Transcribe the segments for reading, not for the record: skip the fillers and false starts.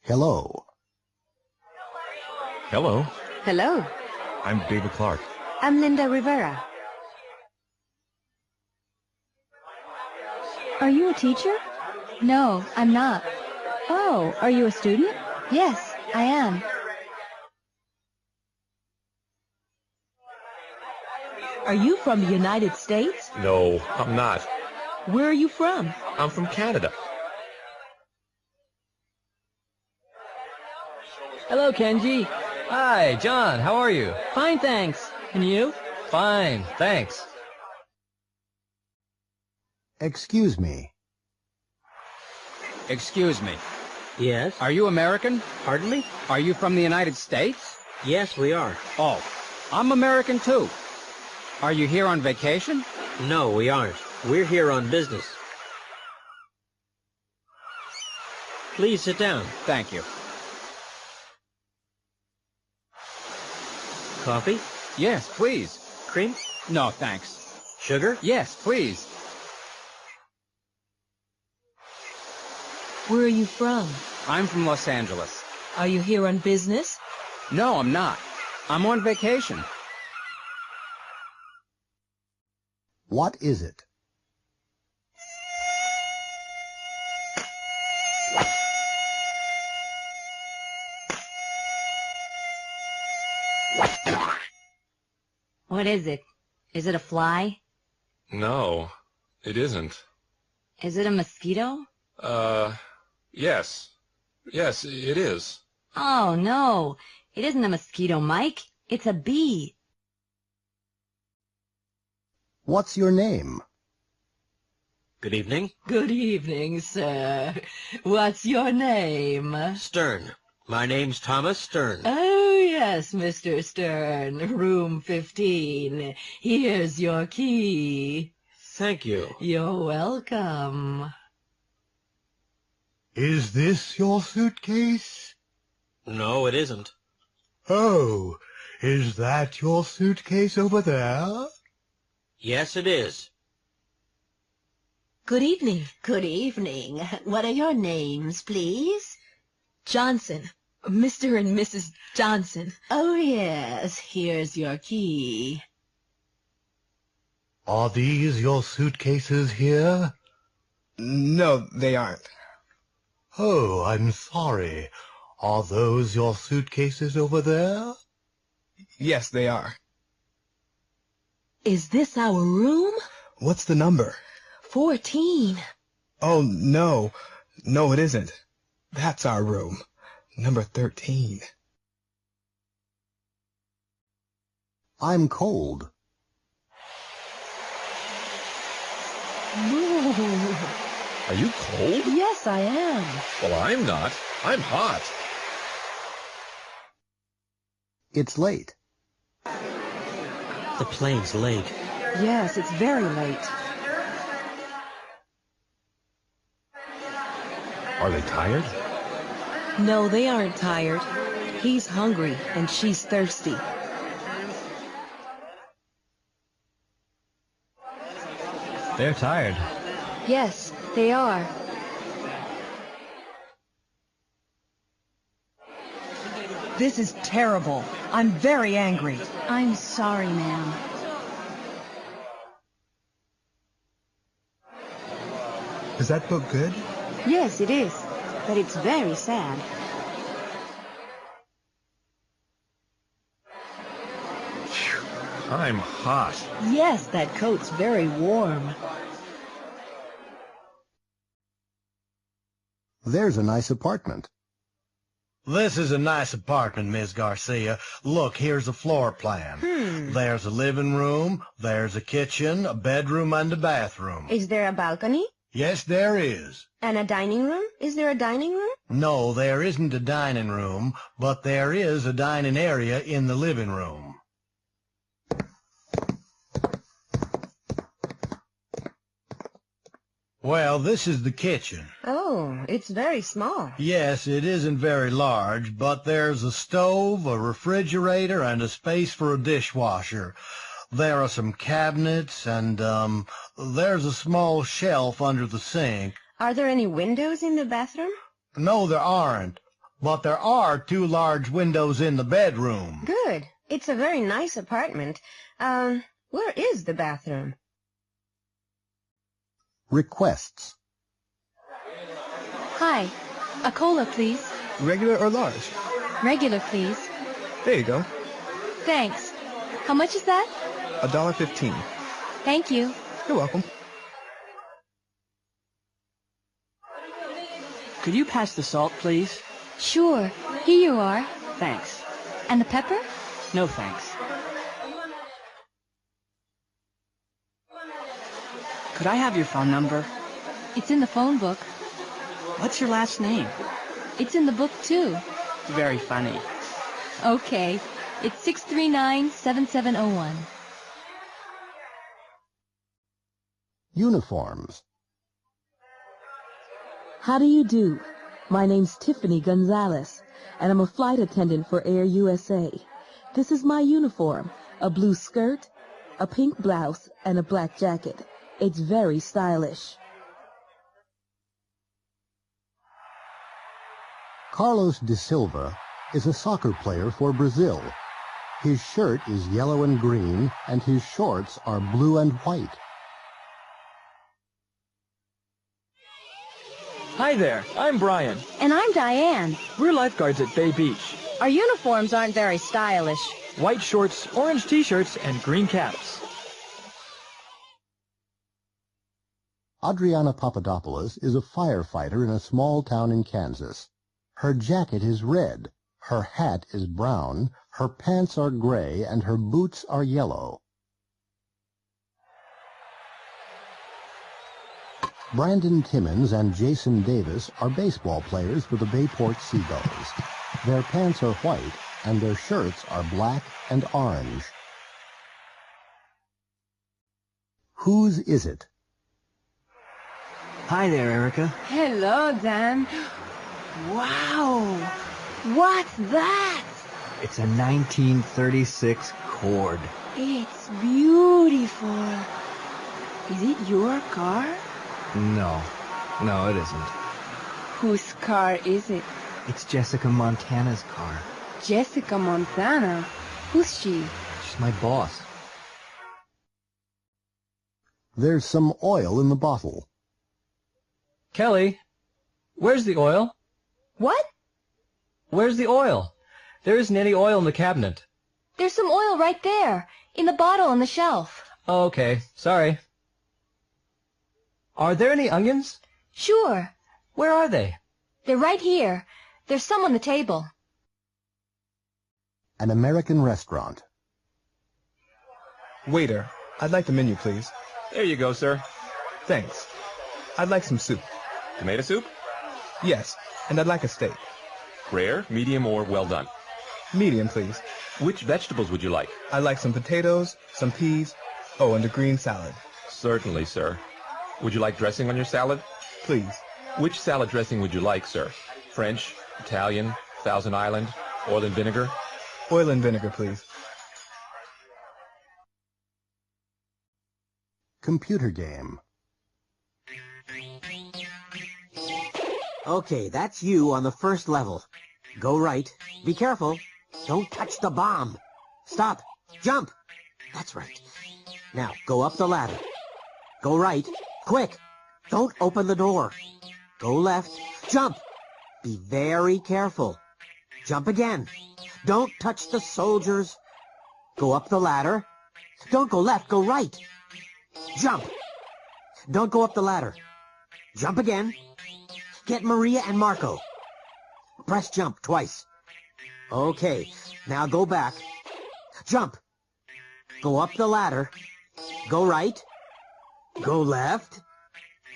Hello. Hello. Hello. I'm David Clark. I'm Linda Rivera. Are you a teacher? No, I'm not. Oh, are you a student? Yes, I am. Are you from the United States? No, I'm not. Where are you from? I'm from Canada. Hello, Kenji. Hi, John. How are you? Fine, thanks. And you? Fine, thanks. Excuse me. Excuse me. Yes? Are you American? Pardon me? Are you from the United States? Yes, we are. Oh, I'm American too. Are you here on vacation? No, we aren't. We're here on business. Please sit down. Thank you. Coffee? Yes, please. Cream? No, thanks. Sugar? Yes, please. Where are you from? I'm from Los Angeles. Are you here on business? No, I'm not. I'm on vacation. What is it? What is it? Is it a fly? No, it isn't. Is it a mosquito? Yes. Yes, it is. Oh, no. It isn't a mosquito, Mike. It's a bee. What's your name? Good evening. Good evening, sir. What's your name? Stern. My name's Thomas Stern. Oh, yes, Mr. Stern. Room 15. Here's your key. Thank you. You're welcome. Is this your suitcase? No, it isn't. Oh, is that your suitcase over there? Yes, it is. Good evening. Good evening. What are your names, please? Johnson. Mr. and Mrs. Johnson. Oh, yes. Here's your key. Are these your suitcases here? No, they aren't. Oh, I'm sorry. Are those your suitcases over there? Yes, they are. Is this our room? What's the number? 14. Oh, no. No, it isn't. That's our room. Number 13. I'm cold. Are you cold? Yes, I am. Well, I'm not. I'm hot. It's late. The plane's late. Yes, it's very late. Are they tired? No, they aren't tired. He's hungry, and she's thirsty. They're tired. Yes, they are. This is terrible. I'm very angry. I'm sorry, ma'am. Is that book good? Yes, it is. But it's very sad. I'm hot. Yes, that coat's very warm. There's a nice apartment. This is a nice apartment, Miss Garcia. Look, here's a floor plan. There's a living room, there's a kitchen, a bedroom, and a bathroom. Is there a balcony? Yes, there is. And a dining room? Is there a dining room? No, there isn't a dining room, but there is a dining area in the living room. Well, this is the kitchen. Oh, it's very small. Yes, it isn't very large, but there's a stove, a refrigerator, and a space for a dishwasher. There are some cabinets, and, there's a small shelf under the sink. Are there any windows in the bathroom? No, there aren't. but there are 2 large windows in the bedroom. Good. It's a very nice apartment. Where is the bathroom? Requests. Hi. A cola, please. Regular or large? Regular, please. There you go. Thanks. How much is that? $1.15. Thank you. You're welcome. Could you pass the salt, please? Sure. Here you are. Thanks. And the pepper? No thanks. Could I have your phone number? It's in the phone book. What's your last name? It's in the book, too. Very funny. Okay. It's 639-7701. Uniforms. How do you do? My name's Tiffany Gonzalez, and I'm a flight attendant for Air USA. This is my uniform, a blue skirt, a pink blouse, and a black jacket. It's very stylish. Carlos de Silva is a soccer player for Brazil. His shirt is yellow and green, and his shorts are blue and white. Hi there, I'm Brian. And I'm Diane. We're lifeguards at Bay Beach. Our uniforms aren't very stylish. White shorts, orange t-shirts, and green caps. Adriana Papadopoulos is a firefighter in a small town in Kansas. Her jacket is red, her hat is brown, her pants are gray, and her boots are yellow. Brandon Timmons and Jason Davis are baseball players for the Bayport Seagulls. Their pants are white, and their shirts are black and orange. Whose is it? Hi there, Erica. Hello, Dan. Wow! What's that? It's a 1936 Cord. It's beautiful. Is it your car? No, it isn't. Whose car is it? It's Jessica Montana's car. Jessica Montana? Who's she? She's my boss. There's some oil in the bottle. Kelly, where's the oil? What? Where's the oil? There isn't any oil in the cabinet. There's some oil right there, in the bottle on the shelf. Oh, okay, sorry. Are there any onions? Sure. Where are they? They're right here. There's some on the table. An American restaurant. Waiter, I'd like the menu, please. There you go, sir. Thanks. I'd like some soup. Tomato soup? Yes, and I'd like a steak. Rare, medium, or well done? Medium, please. Which vegetables would you like? I'd like some potatoes, some peas, and a green salad. Certainly, sir. Would you like dressing on your salad? Please. Which salad dressing would you like, sir? French, Italian, Thousand Island, oil and vinegar? Oil and vinegar, please. Computer game. Okay, that's you on the first level. Go right. Be careful. Don't touch the bomb. Stop. Jump. That's right. Now, go up the ladder. Go right. Quick. Don't open the door. Go left. Jump. Be very careful. Jump again. Don't touch the soldiers. Go up the ladder. Don't go left. Go right. Jump. Don't go up the ladder. Jump again. Get Maria and Marco. Press jump twice. Okay, now go back. Jump. Go up the ladder. Go right. Go left.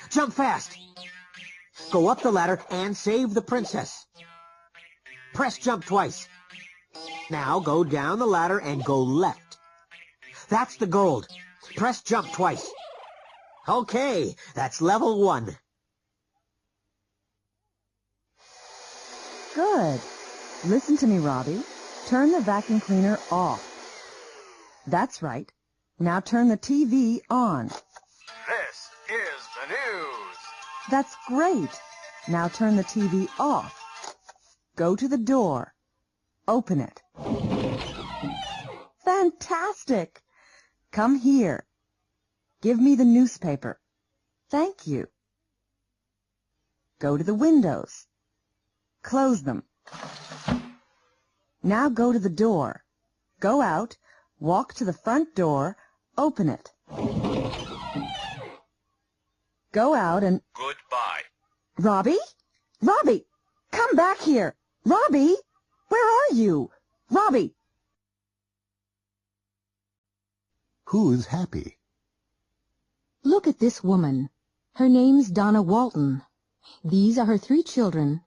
Jump fast. Go up the ladder and save the princess. Press jump twice. Now go down the ladder and go left. That's the gold. Press jump twice. Okay, that's level 1. Good. Listen to me, Robbie. Turn the vacuum cleaner off. That's right. Now turn the TV on. This is the news. That's great. Now turn the TV off. Go to the door. Open it. Fantastic! Come here. Give me the newspaper. Thank you. Go to the windows. Close them. Now go to the door. Go out, walk to the front door, open it. Go out and... Goodbye. Robbie? Robbie! Come back here! Robbie! Where are you? Robbie! Who's happy? Look at this woman. Her name's Donna Walton. These are her 3 children,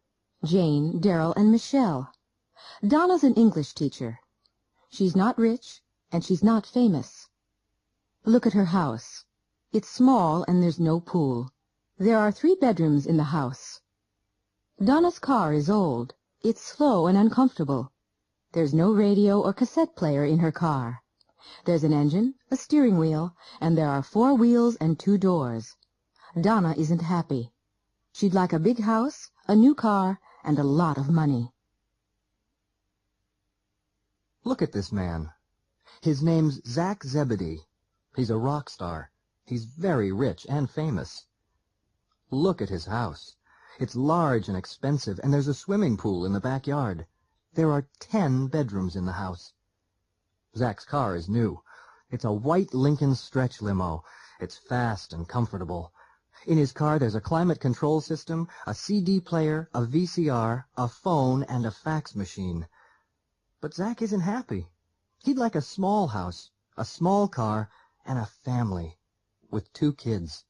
Jane, Darrell, and Michelle. Donna's an English teacher. She's not rich, and she's not famous. Look at her house. It's small, and there's no pool. There are 3 bedrooms in the house. Donna's car is old. It's slow and uncomfortable. There's no radio or cassette player in her car. There's an engine, a steering wheel, and there are 4 wheels and 2 doors. Donna isn't happy. She'd like a big house, a new car, and a lot of money. Look at this man. His name's Zach Zebedee. He's a rock star. He's very rich and famous. Look at his house. It's large and expensive, and there's a swimming pool in the backyard. There are 10 bedrooms in the house. Zach's car is new. It's a white Lincoln stretch limo. It's fast and comfortable. In his car there's a climate control system, a CD player, a VCR, a phone, and a fax machine. But Zach isn't happy. He'd like a small house, a small car, and a family with 2 kids.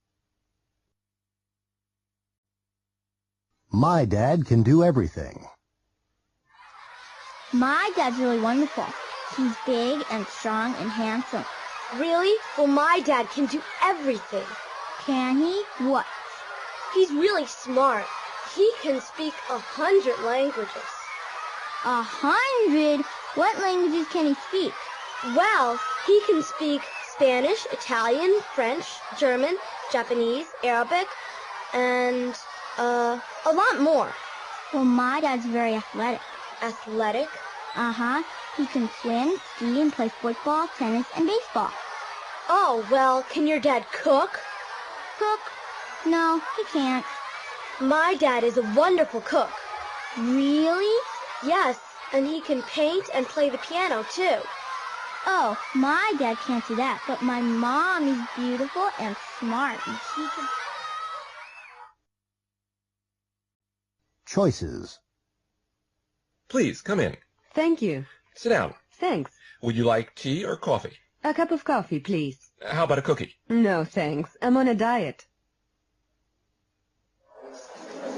My dad can do everything. My dad's really wonderful. He's big and strong and handsome. Really? Well, my dad can do everything. Can he? What? He's really smart. He can speak 100 languages. 100? What languages can he speak? Well, he can speak Spanish, Italian, French, German, Japanese, Arabic, and, a lot more. Well, my dad's very athletic. Athletic? Uh-huh. He can swim, ski, and play football, tennis, and baseball. Oh, well, can your dad cook? Cook? No, he can't. My dad is a wonderful cook. Really? Yes, and he can paint and play the piano, too. Oh, my dad can't do that, but my mom is beautiful and smart, and she can... Choices. Please, come in. Thank you. Sit down. Thanks. Would you like tea or coffee? A cup of coffee, please. How about a cookie? No, thanks. I'm on a diet.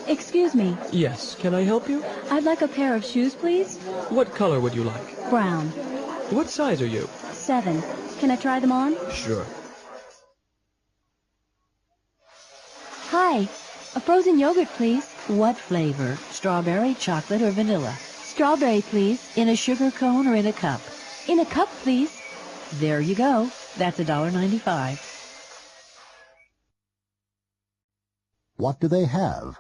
Excuse me. Yes, can I help you? I'd like a pair of shoes, please. What color would you like? Brown. What size are you? 7. Can I try them on? Sure. Hi. A frozen yogurt, please. What flavor? Strawberry, chocolate, or vanilla? Strawberry, please. In a sugar cone or in a cup? In a cup, please. There you go. That's $1.95. What do they have?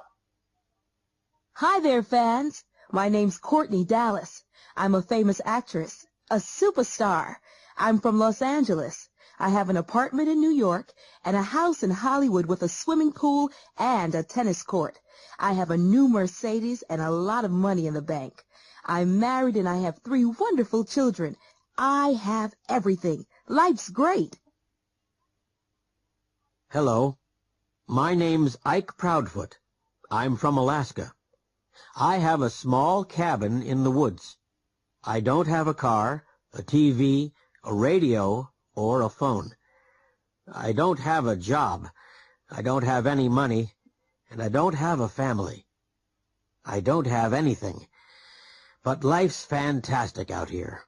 Hi there, fans. My name's Courtney Dallas. I'm a famous actress, a superstar. I'm from Los Angeles. I have an apartment in New York and a house in Hollywood with a swimming pool and a tennis court. I have a new Mercedes and a lot of money in the bank. I'm married and I have 3 wonderful children. I have everything. Life's great. Hello. My name's Ike Proudfoot. I'm from Alaska. I have a small cabin in the woods. I don't have a car, a TV, a radio, or a phone. I don't have a job. I don't have any money, and I don't have a family. I don't have anything. But life's fantastic out here.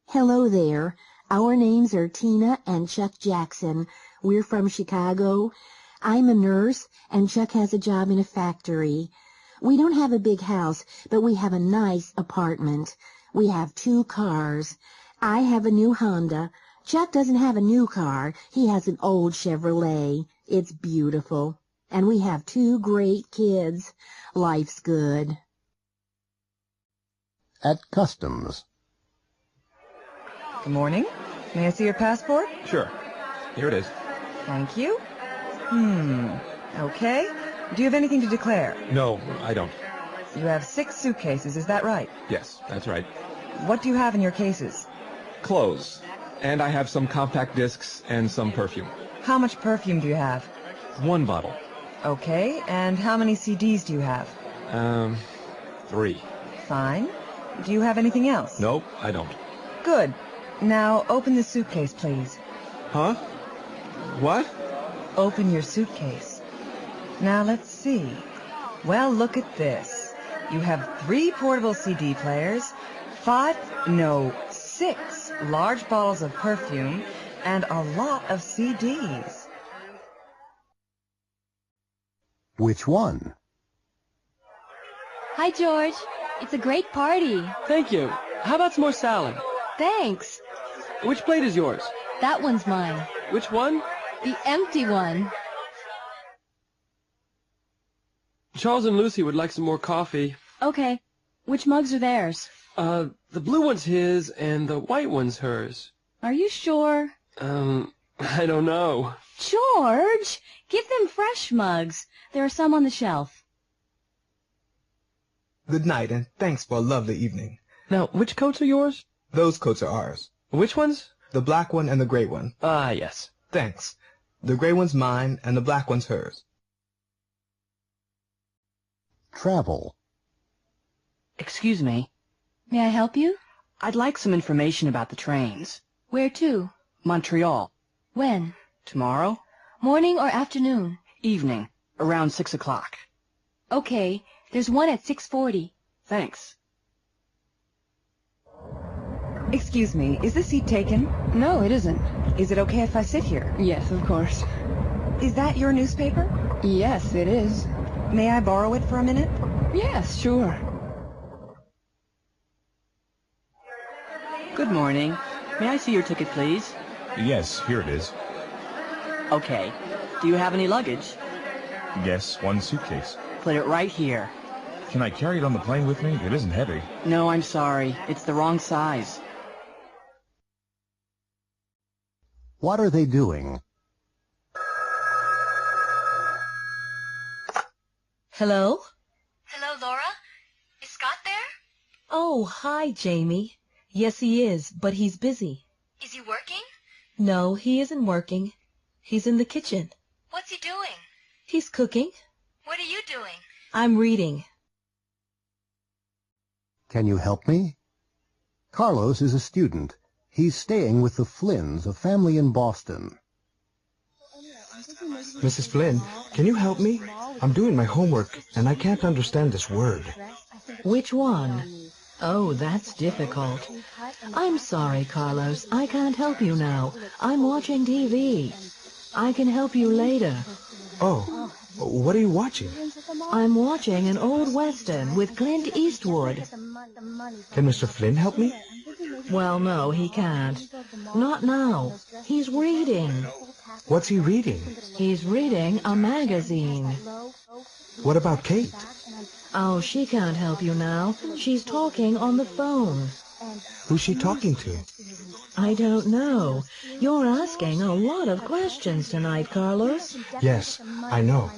Hello there. Our names are Tina and Chuck Jackson. We're from Chicago. I'm a nurse, and Chuck has a job in a factory. We don't have a big house, but we have a nice apartment. We have 2 cars. I have a new Honda. Chuck doesn't have a new car. He has an old Chevrolet. It's beautiful. And we have 2 great kids. Life's good. At customs. Good morning. May I see your passport? Sure. Here it is. Thank you. Okay. Do you have anything to declare? No, I don't. You have 6 suitcases, is that right? Yes, that's right. What do you have in your cases? Clothes. And I have some compact discs and some perfume. How much perfume do you have? 1 bottle. Okay, and how many CDs do you have? 3. Fine. Do you have anything else? Nope, I don't. Good. Now open the suitcase, please. Huh? What? Open your suitcase. Now let's see. Well, look at this. You have 3 portable CD players, 6 large bottles of perfume, and a lot of CDs. Which one? Hi, George. It's a great party. Thank you. How about some more salad? Thanks. Which plate is yours? That one's mine. Which one? The empty one. Charles and Lucy would like some more coffee. Okay. Which mugs are theirs? The blue one's his and the white one's hers. Are you sure? I don't know. George, give them fresh mugs. There are some on the shelf. Good night, and thanks for a lovely evening. Now, which coats are yours? Those coats are ours. Which ones? The black one and the gray one. Ah, yes. Thanks. The gray one's mine, and the black one's hers. Travel. Excuse me. May I help you? I'd like some information about the trains. Where to? Montreal. When? Tomorrow? Morning or afternoon? Evening. Around 6 o'clock. Okay. There's one at 6:40. Thanks. Excuse me, is the seat taken? No, it isn't. Is it okay if I sit here? Yes, of course. Is that your newspaper? Yes, it is. May I borrow it for a minute? Yes, sure. Good morning. May I see your ticket, please? Yes, here it is. Okay. Do you have any luggage? Yes, 1 suitcase. Put it right here. Can I carry it on the plane with me? It isn't heavy. No, I'm sorry. It's the wrong size. What are they doing? Hello? Hello, Laura? Is Scott there? Oh, hi, Jamie. Yes, he is, but he's busy. Is he working? No, he isn't working. He's in the kitchen. What's he doing? He's cooking. What are you doing? I'm reading. Can you help me? Carlos is a student. He's staying with the Flynns, a family in Boston. Mrs. Flynn, can you help me? I'm doing my homework, and I can't understand this word. Which one? Oh, that's difficult. I'm sorry, Carlos. I can't help you now. I'm watching TV. I can help you later. Oh, what are you watching? I'm watching an old Western with Clint Eastwood. Can Mr. Flynn help me? Well, no, he can't. Not now. He's reading. What's he reading? He's reading a magazine. What about Kate? Oh, she can't help you now. She's talking on the phone. Who's she talking to? I don't know. You're asking a lot of questions tonight, Carlos. Yes, I know.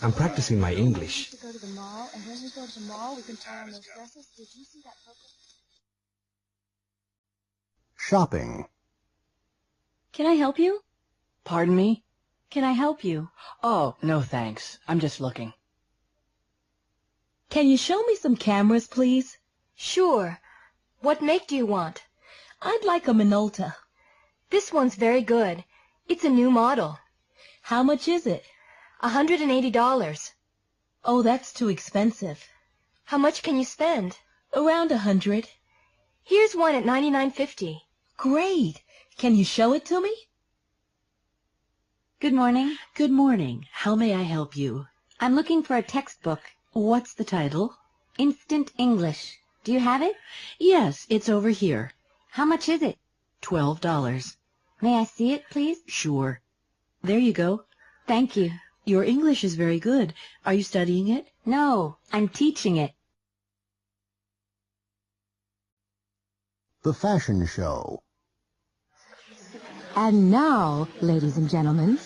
I'm practicing my English. Shopping. Can I help you? Pardon me? Can I help you? Oh, no thanks. I'm just looking. Can you show me some cameras, please? Sure. What make do you want? I'd like a Minolta. This one's very good. It's a new model. How much is it? $180. Oh, that's too expensive. How much can you spend? Around $100. Here's one at $99.50. Great. Can you show it to me? Good morning. Good morning. How may I help you? I'm looking for a textbook. What's the title? Instant English. Do you have it? Yes, it's over here. How much is it? $12. May I see it, please? Sure. There you go. Thank you. Your English is very good. Are you studying it? No, I'm teaching it. The fashion show. And now, ladies and gentlemen,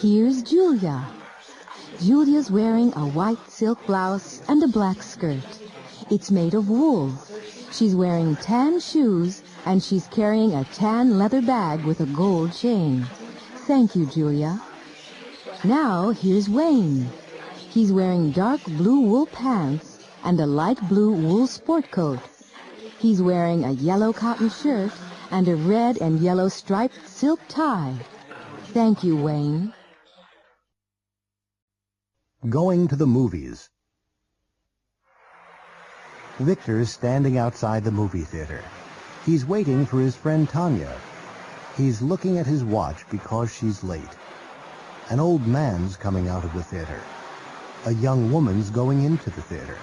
here's Julia. Julia's wearing a white silk blouse and a black skirt. It's made of wool. She's wearing tan shoes, and she's carrying a tan leather bag with a gold chain. Thank you, Julia. Now, here's Wayne. He's wearing dark blue wool pants and a light blue wool sport coat. He's wearing a yellow cotton shirt and a red and yellow striped silk tie. Thank you, Wayne. Going to the movies. Victor's standing outside the movie theater. He's waiting for his friend Tanya. He's looking at his watch because she's late. An old man's coming out of the theater. A young woman's going into the theater.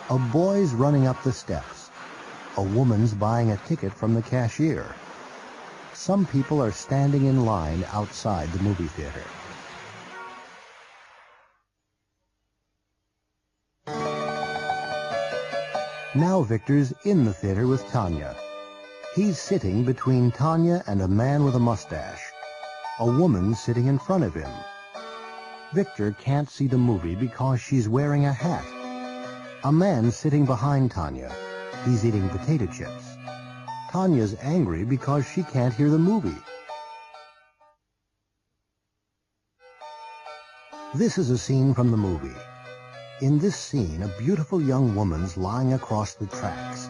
A boy's running up the steps. A woman's buying a ticket from the cashier. Some people are standing in line outside the movie theater. Now Victor's in the theater with Tanya. He's sitting between Tanya and a man with a mustache. A woman sitting in front of him. Victor can't see the movie because she's wearing a hat. A man sitting behind Tanya. He's eating potato chips. Tanya's angry because she can't hear the movie. This is a scene from the movie. In this scene, a beautiful young woman's lying across the tracks.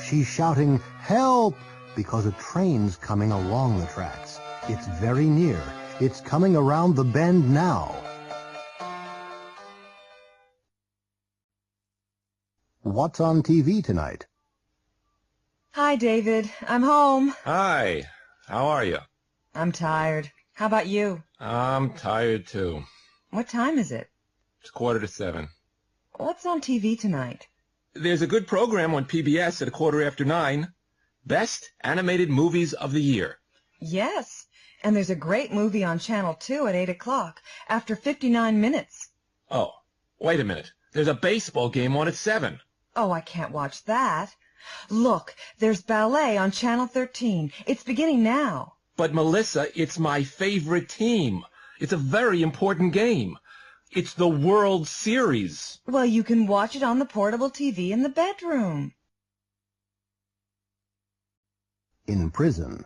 She's shouting, "Help!" because a train's coming along the tracks. It's very near. It's coming around the bend now. What's on TV tonight? Hi, David. I'm home. Hi. How are you? I'm tired. How about you? I'm tired, too. What time is it? It's 6:45. What's on TV tonight? There's a good program on PBS at 9:15. Best Animated Movies of the Year. Yes, and there's a great movie on Channel 2 at 8 o'clock, after 59 minutes. Oh, wait a minute. There's a baseball game on at 7. Oh, I can't watch that. Look, there's ballet on Channel 13. It's beginning now. But, Melissa, it's my favorite team. It's a very important game. It's the World Series. Well, you can watch it on the portable TV in the bedroom. In prison.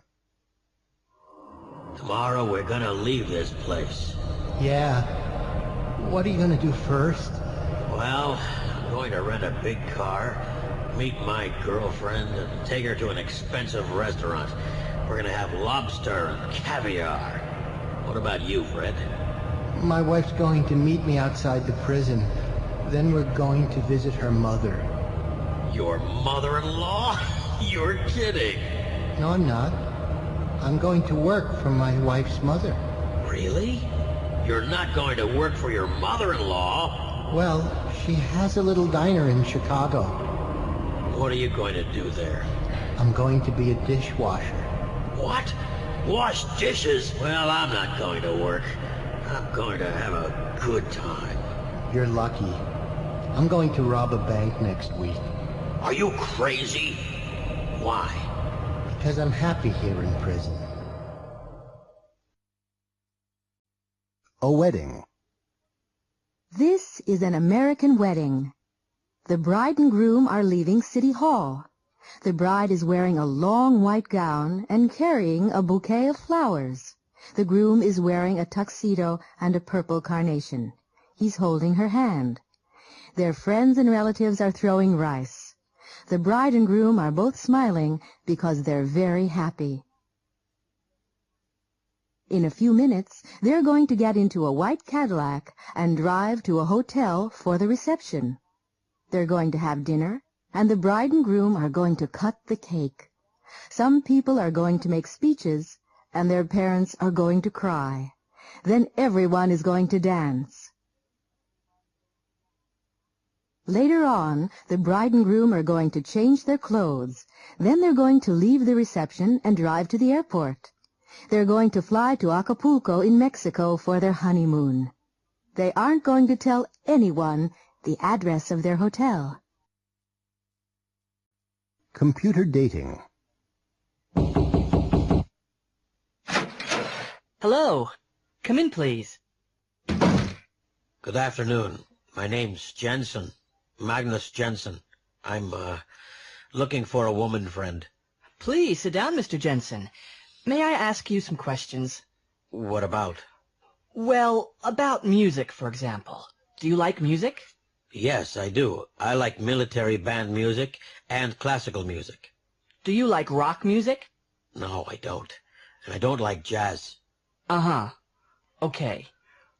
Tomorrow we're gonna leave this place. Yeah. What are you gonna do first? Well, I'm going to rent a big car, meet my girlfriend, and take her to an expensive restaurant. We're gonna have lobster and caviar. What about you, Fred? My wife's going to meet me outside the prison. Then we're going to visit her mother. Your mother-in-law? You're kidding. No, I'm not. I'm going to work for my wife's mother. Really? You're not going to work for your mother-in-law? Well, she has a little diner in Chicago. What are you going to do there? I'm going to be a dishwasher. What? Wash dishes? Well, I'm not going to work. I'm going to have a good time. You're lucky. I'm going to rob a bank next week. Are you crazy? Why? Because I'm happy here in prison. A wedding. This is an American wedding. The bride and groom are leaving City Hall. The bride is wearing a long white gown and carrying a bouquet of flowers. The groom is wearing a tuxedo and a purple carnation. He's holding her hand. Their friends and relatives are throwing rice. The bride and groom are both smiling because they're very happy. In a few minutes, they're going to get into a white Cadillac and drive to a hotel for the reception. They're going to have dinner, and the bride and groom are going to cut the cake. Some people are going to make speeches, and their parents are going to cry. Then everyone is going to dance. Later on, the bride and groom are going to change their clothes. Then they're going to leave the reception and drive to the airport. They're going to fly to Acapulco in Mexico for their honeymoon. They aren't going to tell anyone the address of their hotel. Computer dating. Hello. Come in, please. Good afternoon. My name's Jensen. Magnus Jensen. I'm, looking for a woman friend. Please, sit down, Mr. Jensen. May I ask you some questions? What about? Well, about music, for example. Do you like music? Yes, I do. I like military band music and classical music. Do you like rock music? No, I don't. And I don't like jazz. Uh-huh. Okay.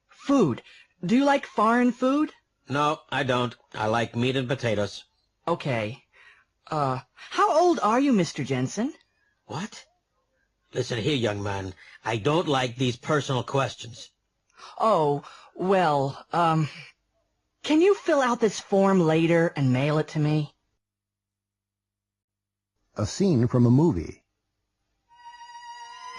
Food. Do you like foreign food? No, I don't. I like meat and potatoes. Okay. How old are you, Mr. Jensen? What? Listen here, young man. I don't like these personal questions. Oh, well, can you fill out this form later and mail it to me? A scene from a movie.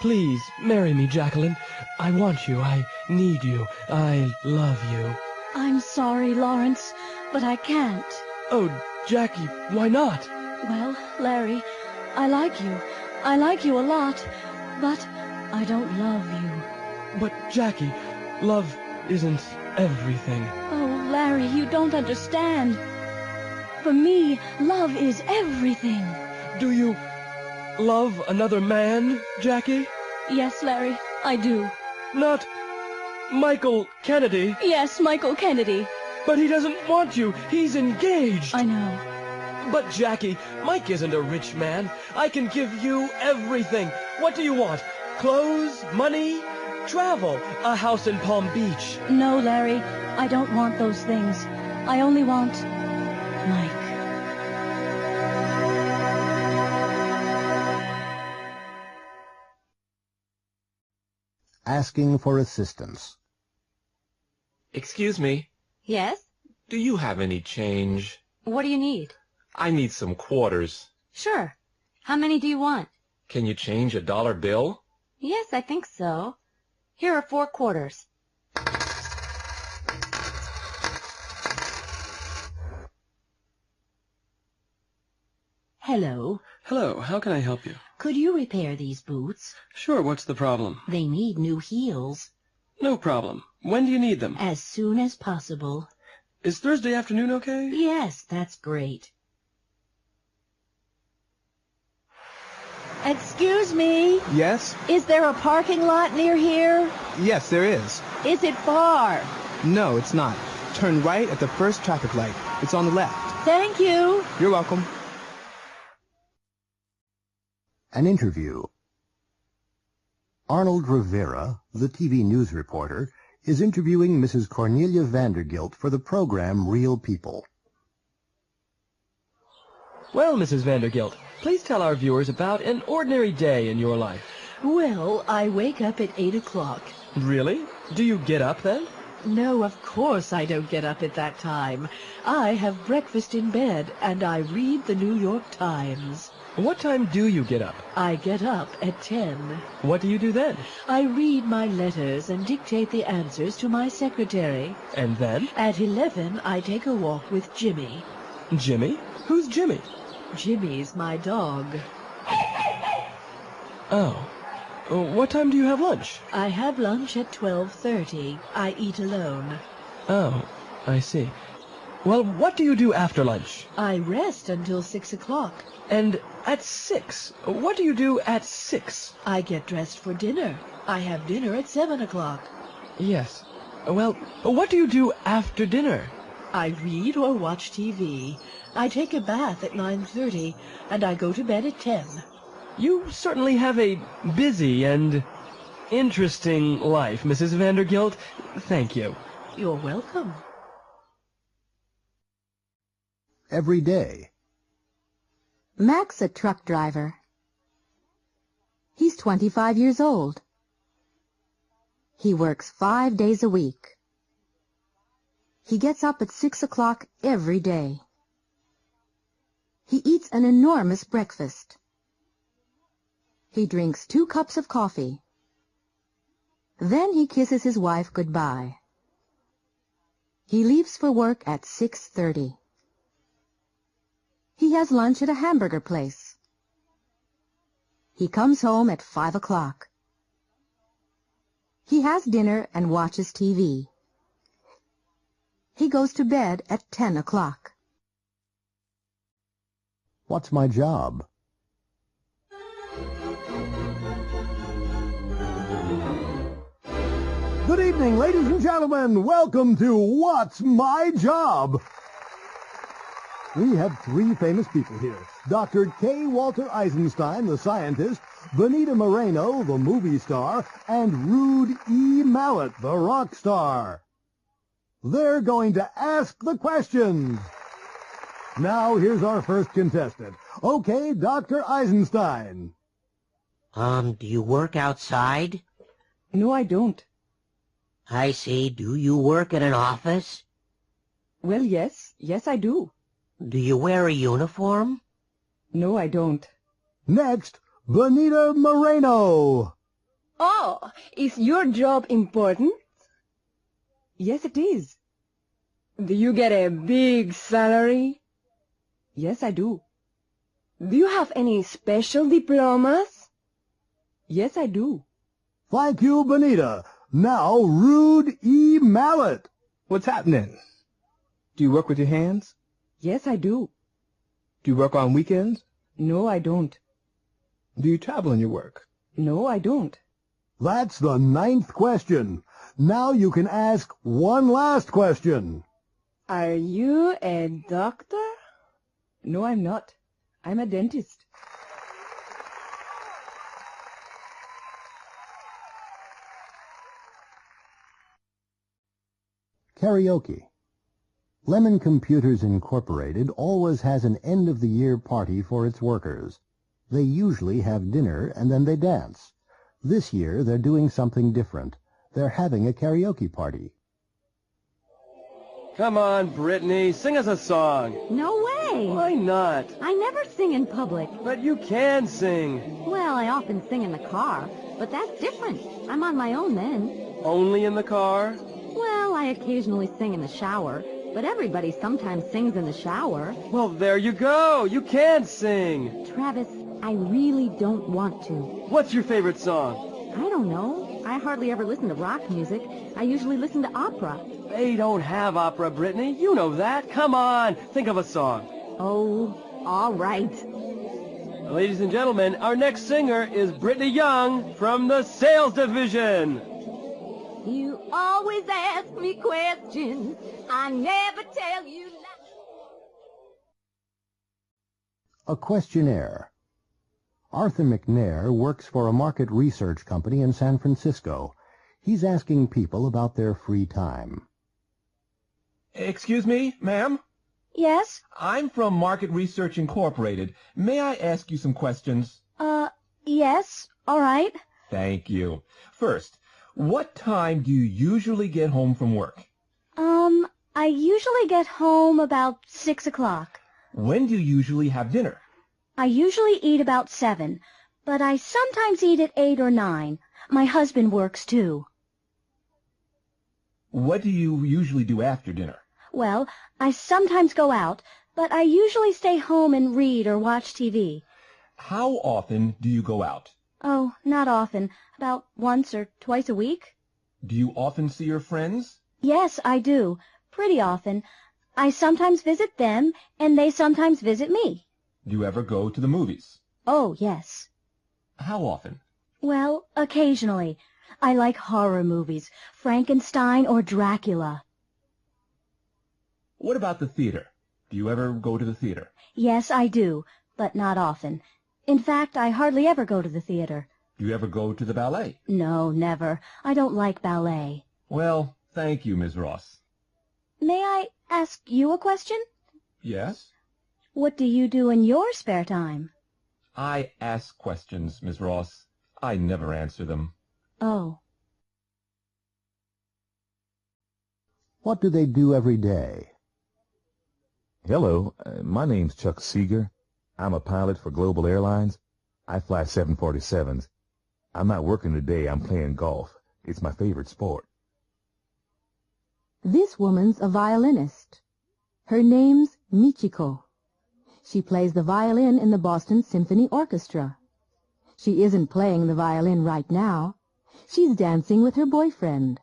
Please, marry me, Jacqueline. I want you. I need you. I love you. I'm sorry, Lawrence, but I can't. Oh, Jackie, why not? Well, Larry, I like you. I like you a lot, but I don't love you. But, Jackie, love isn't everything. Oh, Larry, you don't understand. For me, love is everything. Do you love another man, Jackie? Yes, Larry, I do. Not Michael Kennedy? Yes, Michael Kennedy. But he doesn't want you. He's engaged. I know. But, Jackie, Mike isn't a rich man. I can give you everything. What do you want? Clothes? Money? Travel? A house in Palm Beach? No, Larry, I don't want those things. I only want Mike. Asking for assistance. Excuse me. Yes? Do you have any change? What do you need? I need some quarters. Sure. How many do you want? Can you change a dollar bill? Yes, I think so. Here are 4 quarters. Hello. Hello, how can I help you? Could you repair these boots? Sure, what's the problem? They need new heels. No problem. When do you need them? As soon as possible. Is Thursday afternoon okay? Yes, that's great. Excuse me? Yes? Is there a parking lot near here? Yes, there is. Is it far? No, it's not. Turn right at the first traffic light. It's on the left. Thank you. You're welcome. An interview. Arnold Rivera, the TV news reporter, is interviewing Mrs. Cornelia Vandergilt for the program Real People. Well, Mrs. Vandergilt, please tell our viewers about an ordinary day in your life. Well, I wake up at 8 o'clock. Really? Do you get up then? No, of course I don't get up at that time. I have breakfast in bed, and I read the New York Times. What time do you get up? I get up at 10. What do you do then? I read my letters and dictate the answers to my secretary. And then? At 11, I take a walk with Jimmy. Jimmy? Who's Jimmy? Jimmy's my dog. Oh. What time do you have lunch? I have lunch at 12:30. I eat alone. Oh, I see. Well, what do you do after lunch? I rest until 6 o'clock. And at 6? What do you do at 6? I get dressed for dinner. I have dinner at 7 o'clock. Yes. Well, what do you do after dinner? I read or watch TV. I take a bath at 9:30, and I go to bed at 10. You certainly have a busy and interesting life, Mrs. Vandergilt. Thank you. You're welcome. Every day. Mac's a truck driver. He's 25 years old. He works 5 days a week. He gets up at 6 o'clock every day. He eats an enormous breakfast. He drinks 2 cups of coffee. Then he kisses his wife goodbye. He leaves for work at 6:30. He has lunch at a hamburger place. He comes home at 5 o'clock. He has dinner and watches TV. He goes to bed at 10 o'clock. What's my job? Good evening, ladies and gentlemen. Welcome to What's My Job? We have three famous people here. Dr. K. Walter Eisenstein, the scientist, Benita Moreno, the movie star, and Rude E. Mallet, the rock star. They're going to ask the questions. Now, here's our first contestant. Okay, Dr. Eisenstein. Do you work outside? No, I don't. I see. Do you work in an office? Well, yes. Yes, I do. Do you wear a uniform? No, I don't. Next, Benita Moreno. Oh, is your job important? Yes, it is. Do you get a big salary? Yes, I do. Do you have any special diplomas? Yes, I do. Thank you, Benita. Now, Rude E. Mallet. What's happening? Do you work with your hands? Yes, I do. Do you work on weekends? No, I don't. Do you travel in your work? No, I don't. That's the 9th question. Now you can ask one last question. Are you a doctor? No, I'm not. I'm a dentist. Karaoke. Lemon Computers Incorporated always has an end-of-the-year party for its workers. They usually have dinner and then they dance. This year they're doing something different. They're having a karaoke party. Come on, Brittany, sing us a song. No way. Why not? I never sing in public. But you can sing. Well, I often sing in the car, but that's different. I'm on my own then. Only in the car? Well, I occasionally sing in the shower, but everybody sometimes sings in the shower. Well, there you go. You can sing. Travis, I really don't want to. What's your favorite song? I don't know. I hardly ever listen to rock music. I usually listen to opera. They don't have opera, Brittany. You know that. Come on. Think of a song. Oh, all right. Ladies and gentlemen, our next singer is Brittany Young from the Sales Division. You always ask me questions. I never tell you lies. A questionnaire. Arthur McNair works for a market research company in San Francisco. He's asking people about their free time. Excuse me, ma'am? Yes? I'm from Market Research Incorporated. May I ask you some questions? Yes. All right. Thank you. First, what time do you usually get home from work? I usually get home about 6 o'clock. When do you usually have dinner? I usually eat about 7, but I sometimes eat at 8 or 9. My husband works too. What do you usually do after dinner? Well, I sometimes go out, but I usually stay home and read or watch TV. How often do you go out? Oh, not often. About once or twice a week. Do you often see your friends? Yes, I do. Pretty often. I sometimes visit them, and they sometimes visit me. Do you ever go to the movies? Oh, yes. How often? Well, occasionally. I like horror movies, Frankenstein or Dracula. What about the theater? Do you ever go to the theater? Yes, I do, but not often. In fact, I hardly ever go to the theater. Do you ever go to the ballet? No, never. I don't like ballet. Well, thank you, Ms. Ross. May I ask you a question? Yes? What do you do in your spare time? I ask questions, Ms. Ross. I never answer them. Oh. What do they do every day? Hello, my name's Chuck Seeger. I'm a pilot for Global Airlines. I fly 747s. I'm not working today. I'm playing golf. It's my favorite sport. This woman's a violinist. Her name's Michiko. She plays the violin in the Boston Symphony Orchestra. She isn't playing the violin right now. She's dancing with her boyfriend.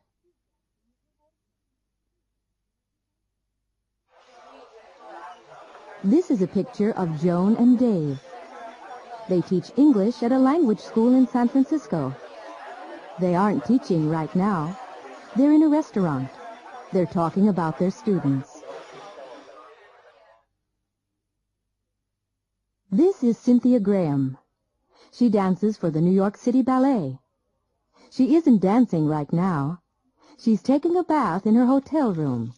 This is a picture of Joan and Dave. They teach English at a language school in San Francisco. They aren't teaching right now. They're in a restaurant. They're talking about their students. This is Cynthia Graham. She dances for the New York City Ballet. She isn't dancing right now. She's taking a bath in her hotel room.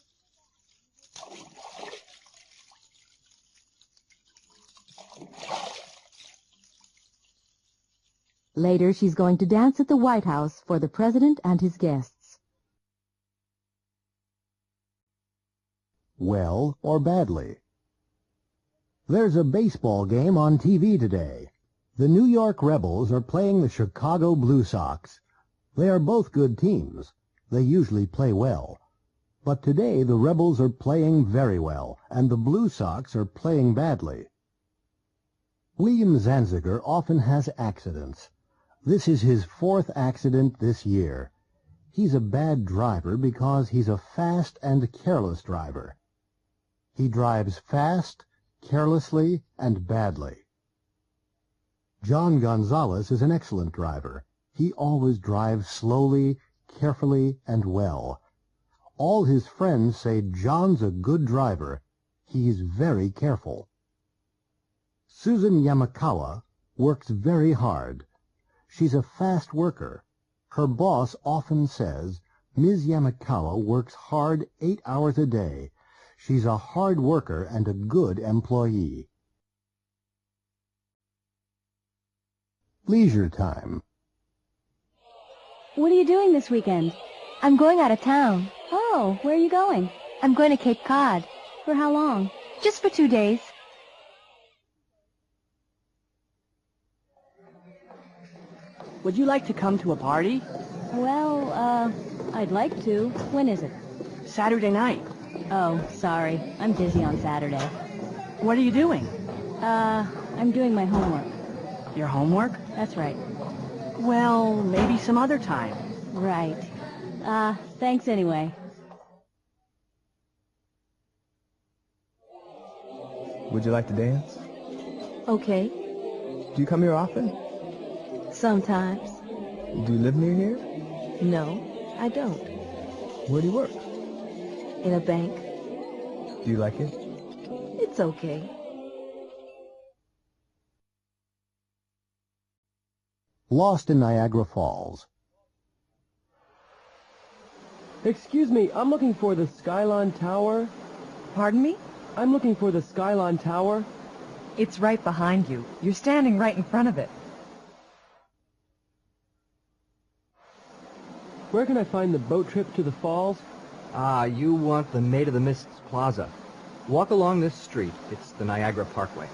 Later, she's going to dance at the White House for the president and his guests. Well or badly? There's a baseball game on TV today. The New York Rebels are playing the Chicago Blue Sox. They are both good teams. They usually play well. But today the Rebels are playing very well, and the Blue Sox are playing badly. William Zanziger often has accidents. This is his 4th accident this year. He's a bad driver because he's a fast and careless driver. He drives fast, carelessly, and badly. John Gonzalez is an excellent driver. He always drives slowly, carefully, and well. All his friends say John's a good driver. He's very careful. Susan Yamakawa works very hard. She's a fast worker. Her boss often says, Ms. Yamakawa works hard 8 hours a day. She's a hard worker and a good employee. Leisure time. What are you doing this weekend? I'm going out of town. Oh, where are you going? I'm going to Cape Cod. For how long? Just for 2 days. Would you like to come to a party? Well, I'd like to. When is it? Saturday night. Oh, sorry. I'm busy on Saturday. What are you doing? I'm doing my homework. Your homework? That's right. Well, maybe some other time. Right. Thanks anyway. Would you like to dance? Okay. Do you come here often? Sometimes. Do you live near here? No, I don't. Where do you work? In a bank. Do you like it? It's okay. Lost in Niagara Falls. Excuse me, I'm looking for the Skylon Tower. Pardon me? I'm looking for the Skylon Tower. It's right behind you. You're standing right in front of it. Where can I find the boat trip to the falls? You want the Maid of the Mists Plaza. Walk along this street. It's the Niagara Parkway.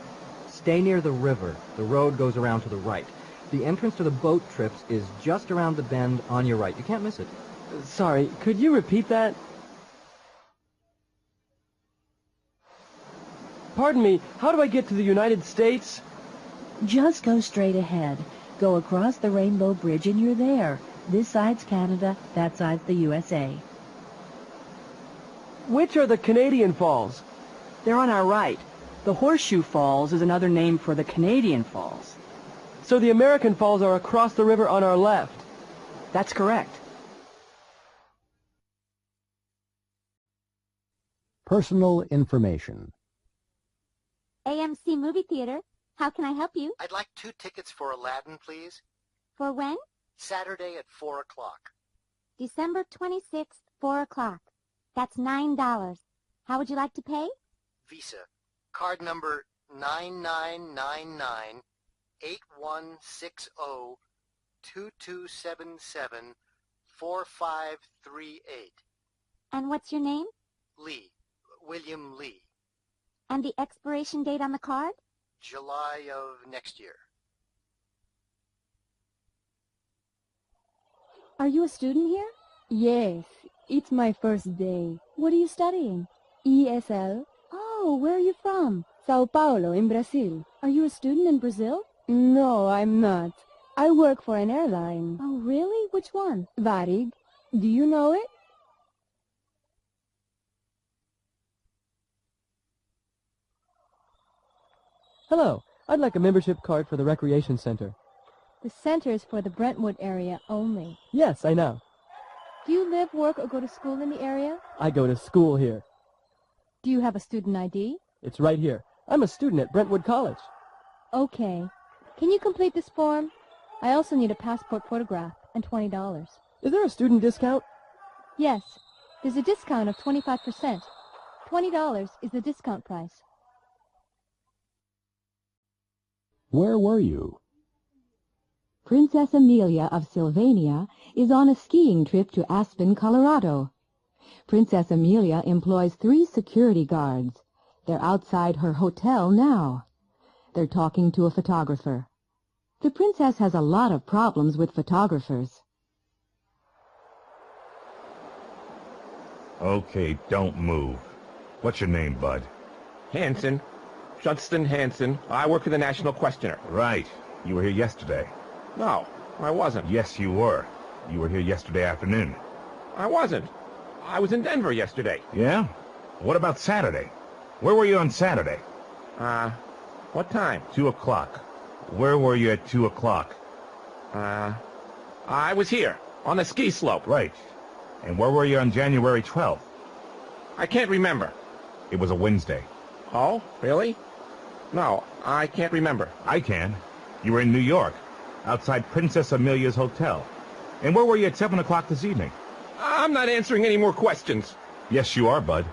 Stay near the river. The road goes around to the right. The entrance to the boat trips is just around the bend on your right. You can't miss it. Sorry, could you repeat that? Pardon me, how do I get to the United States? Just go straight ahead. Go across the Rainbow Bridge and you're there. This side's Canada, that side's the USA. Which are the Canadian Falls? They're on our right. The Horseshoe Falls is another name for the Canadian Falls. So the American Falls are across the river on our left. That's correct. Personal information. AMC Movie Theater. How can I help you? I'd like 2 tickets for Aladdin, please. For when? Saturday at 4 o'clock. December 26th, 4 o'clock. That's $9. How would you like to pay? Visa. Card number 9999 8160 2277 4538. And what's your name? Lee. William Lee. And the expiration date on the card? July of next year. Are you a student here? Yes. It's my first day. What are you studying? ESL? Oh, where are you from? Sao Paulo, in Brazil. Are you a student in Brazil? No, I'm not. I work for an airline. Oh, really? Which one? Varig. Do you know it? Hello. I'd like a membership card for the recreation center. The center is for the Brentwood area only. Yes, I know. Do you live, work, or go to school in the area? I go to school here. Do you have a student ID? It's right here. I'm a student at Brentwood College. Okay. Can you complete this form? I also need a passport photograph and $20. Is there a student discount? Yes. There's a discount of 25%. $20 is the discount price. Where were you? Princess Amelia of Sylvania is on a skiing trip to Aspen, Colorado. Princess Amelia employs 3 security guards. They're outside her hotel now. They're talking to a photographer. The princess has a lot of problems with photographers. Okay, don't move. What's your name, bud? Hanson. Judson Hanson. I work for the National Questioner. Right. You were here yesterday. No, I wasn't. Yes, you were. You were here yesterday afternoon. I wasn't. I was in Denver yesterday. Yeah? What about Saturday? Where were you on Saturday? What time? 2 o'clock. Where were you at 2 o'clock? I was here, on the ski slope. Right. And where were you on January 12th? I can't remember. It was a Wednesday. Oh, really? No, I can't remember. I can. You were in New York, outside Princess Amelia's hotel. And where were you at 7 o'clock this evening? I'm not answering any more questions. Yes, you are, bud.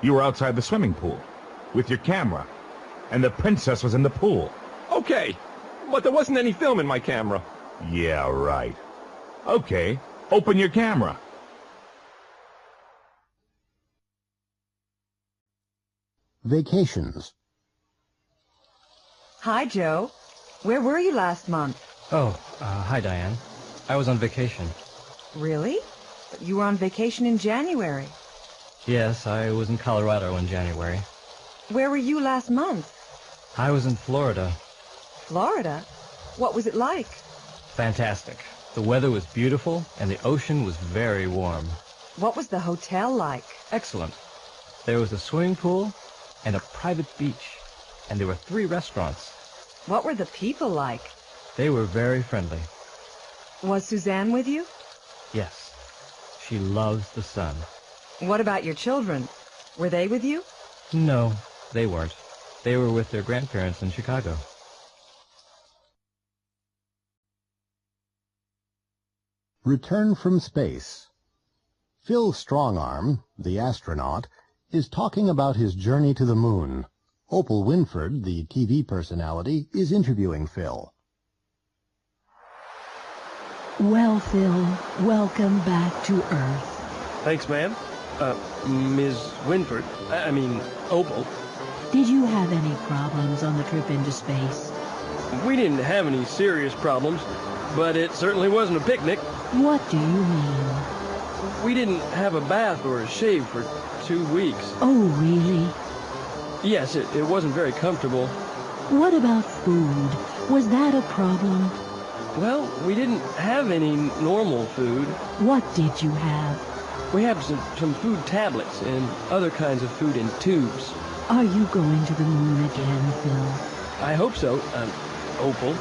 You were outside the swimming pool, with your camera, and the princess was in the pool. Okay, but there wasn't any film in my camera. Yeah, right. Okay, open your camera. Vacations. Hi, Joe. Where were you last month? Oh, hi, Diane. I was on vacation. Really? But you were on vacation in January. Yes, I was in Colorado in January. Where were you last month? I was in Florida. Florida? What was it like? Fantastic. The weather was beautiful, and the ocean was very warm. What was the hotel like? Excellent. There was a swimming pool and a private beach, and there were 3 restaurants. What were the people like? They were very friendly. Was Suzanne with you? Yes. She loves the sun. What about your children? Were they with you? No, they weren't. They were with their grandparents in Chicago. Return from space. Phil Strongarm, the astronaut, is talking about his journey to the moon. Opal Winford, the TV personality, is interviewing Phil. Well, Phil, welcome back to Earth. Thanks, ma'am. Ms. Winford. I mean, Opal. Did you have any problems on the trip into space? We didn't have any serious problems, but it certainly wasn't a picnic. What do you mean? We didn't have a bath or a shave for 2 weeks. Oh, really? Yes, it wasn't very comfortable. What about food? Was that a problem? Well, we didn't have any normal food. What did you have? We have some food tablets and other kinds of food in tubes. Are you going to the moon again, Phil? I hope so, Opal.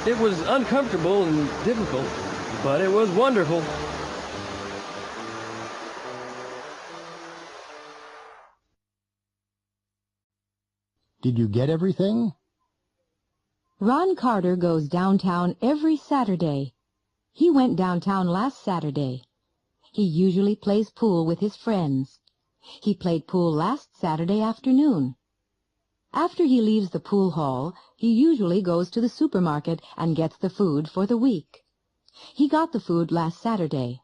It was uncomfortable and difficult, but it was wonderful. Did you get everything? Ron Carter goes downtown every Saturday. He went downtown last Saturday. He usually plays pool with his friends. He played pool last Saturday afternoon. After he leaves the pool hall, he usually goes to the supermarket and gets the food for the week. He got the food last Saturday.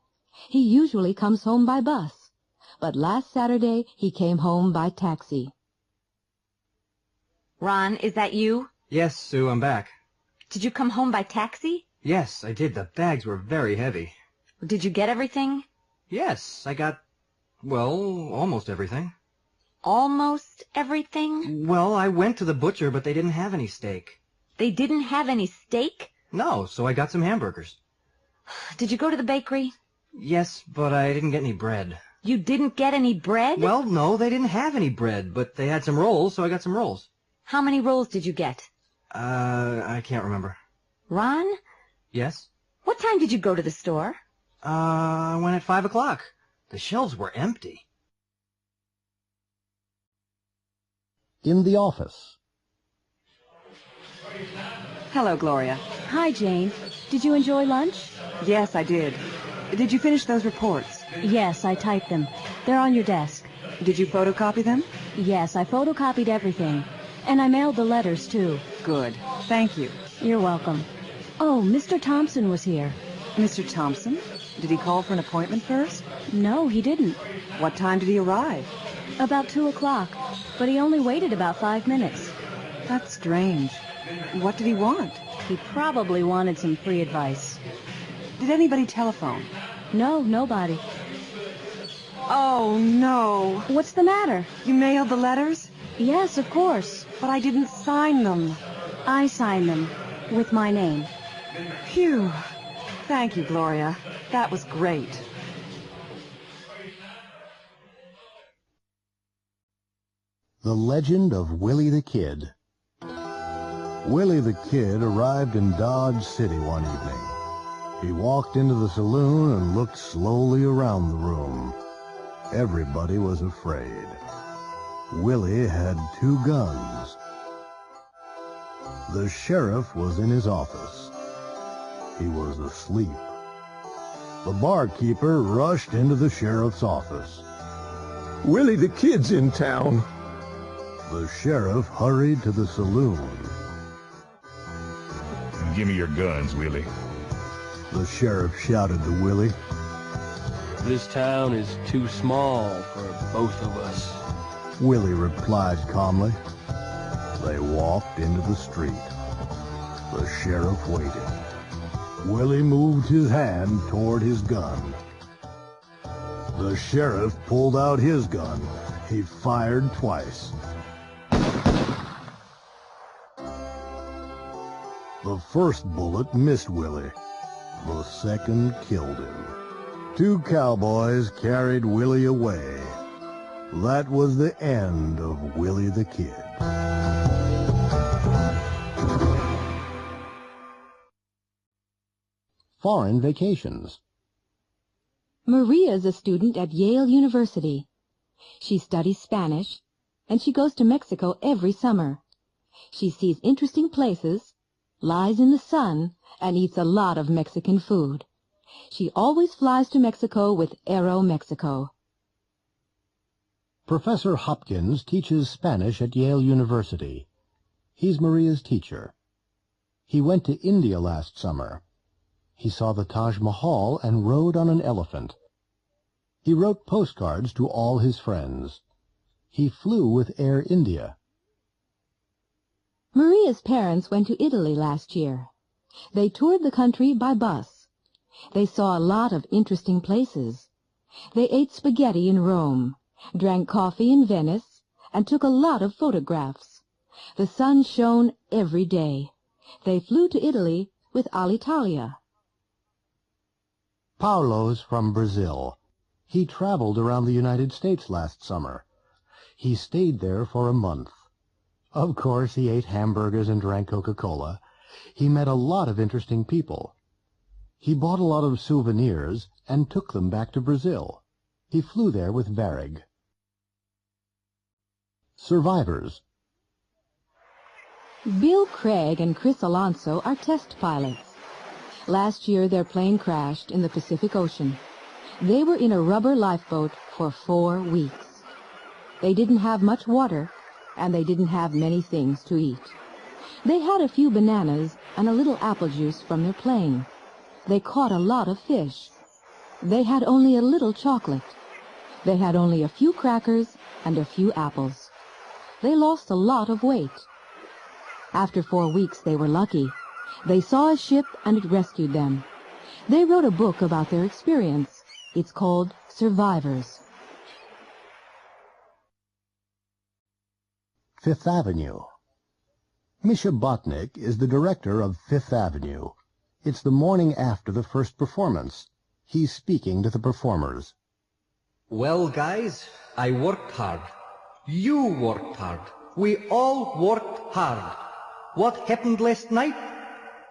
He usually comes home by bus, but last Saturday he came home by taxi. Ron, is that you? Yes, Sue, I'm back. Did you come home by taxi? Yes, I did. The bags were very heavy. Did you get everything? Yes, I got, well, almost everything. Almost everything? Well, I went to the butcher, but they didn't have any steak. They didn't have any steak? No, so I got some hamburgers. Did you go to the bakery? Yes, but I didn't get any bread. You didn't get any bread? Well, no, they didn't have any bread, but they had some rolls, so I got some rolls. How many rolls did you get? I can't remember. Ron? Yes? What time did you go to the store? I went at 5 o'clock. The shelves were empty. In the office. Hello, Gloria. Hi, Jane. Did you enjoy lunch? Yes, I did. Did you finish those reports? Yes, I typed them. They're on your desk. Did you photocopy them? Yes, I photocopied everything. And I mailed the letters, too. Good. Thank you. You're welcome. Oh, Mr. Thompson was here. Mr. Thompson? Did he call for an appointment first? No, he didn't. What time did he arrive? About 2 o'clock. But he only waited about 5 minutes. That's strange. What did he want? He probably wanted some free advice. Did anybody telephone? No, nobody. Oh, no. What's the matter? You mailed the letters? Yes, of course. But I didn't sign them. I signed them with my name. Phew. Thank you, Gloria. That was great. The Legend of Willie the Kid. Willie the Kid arrived in Dodge City one evening. He walked into the saloon and looked slowly around the room. Everybody was afraid. Willie had 2 guns. The sheriff was in his office. He was asleep. The barkeeper rushed into the sheriff's office. Willie the Kid's in town. The sheriff hurried to the saloon. Give me your guns, Willie. The sheriff shouted to Willie. This town is too small for both of us. Willie replied calmly. They walked into the street. The sheriff waited. Willie moved his hand toward his gun. The sheriff pulled out his gun. He fired twice. The first bullet missed Willie. The second killed him. 2 cowboys carried Willie away. That was the end of Willie the Kid. Foreign vacations. Maria's a student at Yale University. She studies Spanish, and she goes to Mexico every summer. She sees interesting places, lies in the sun, and eats a lot of Mexican food. She always flies to Mexico with Aeromexico. Professor Hopkins teaches Spanish at Yale University. He's Maria's teacher. He went to India last summer. He saw the Taj Mahal and rode on an elephant. He wrote postcards to all his friends. He flew with Air India. Maria's parents went to Italy last year. They toured the country by bus. They saw a lot of interesting places. They ate spaghetti in Rome, drank coffee in Venice, and took a lot of photographs. The sun shone every day. They flew to Italy with Alitalia. Paulo's from Brazil. He traveled around the United States last summer. He stayed there for a month. Of course, he ate hamburgers and drank Coca-Cola. He met a lot of interesting people. He bought a lot of souvenirs and took them back to Brazil. He flew there with Varig. Survivors. Bill Craig and Chris Alonso are test pilots. Last year, their plane crashed in the Pacific Ocean. They were in a rubber lifeboat for 4 weeks. They didn't have much water, and they didn't have many things to eat. They had a few bananas and a little apple juice from their plane. They caught a lot of fish. They had only a little chocolate. They had only a few crackers and a few apples. They lost a lot of weight. After 4 weeks, they were lucky. They saw a ship and it rescued them. They wrote a book about their experience. It's called Survivors. Fifth Avenue. Misha Botnick is the director of Fifth Avenue. It's the morning after the first performance. He's speaking to the performers. Well, guys, I worked hard. You worked hard. We all worked hard. What happened last night?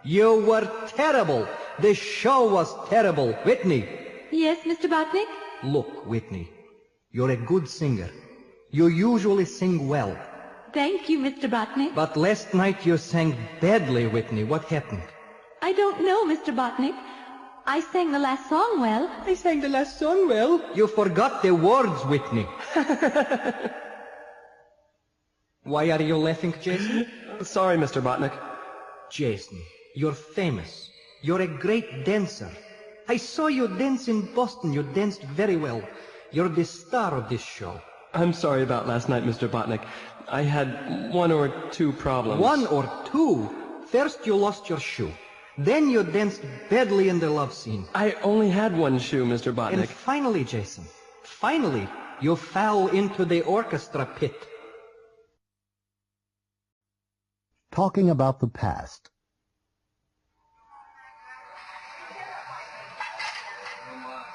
You were terrible. The show was terrible. Whitney. Yes, Mr. Botnick? Look, Whitney, you're a good singer. You usually sing well. Thank you, Mr. Botnick. But last night you sang badly, Whitney. What happened? I don't know, Mr. Botnick. I sang the last song well. I sang the last song well. You forgot the words, Whitney. Why are you laughing, Jason? Sorry, Mr. Botnick. Jason, you're famous. You're a great dancer. I saw you dance in Boston. You danced very well. You're the star of this show. I'm sorry about last night, Mr. Botnick. I had one or two problems. One or two? First you lost your shoe. Then you danced badly in the love scene. I only had one shoe, Mr. Botnick. And finally, Jason, finally, you fell into the orchestra pit. Talking about the past.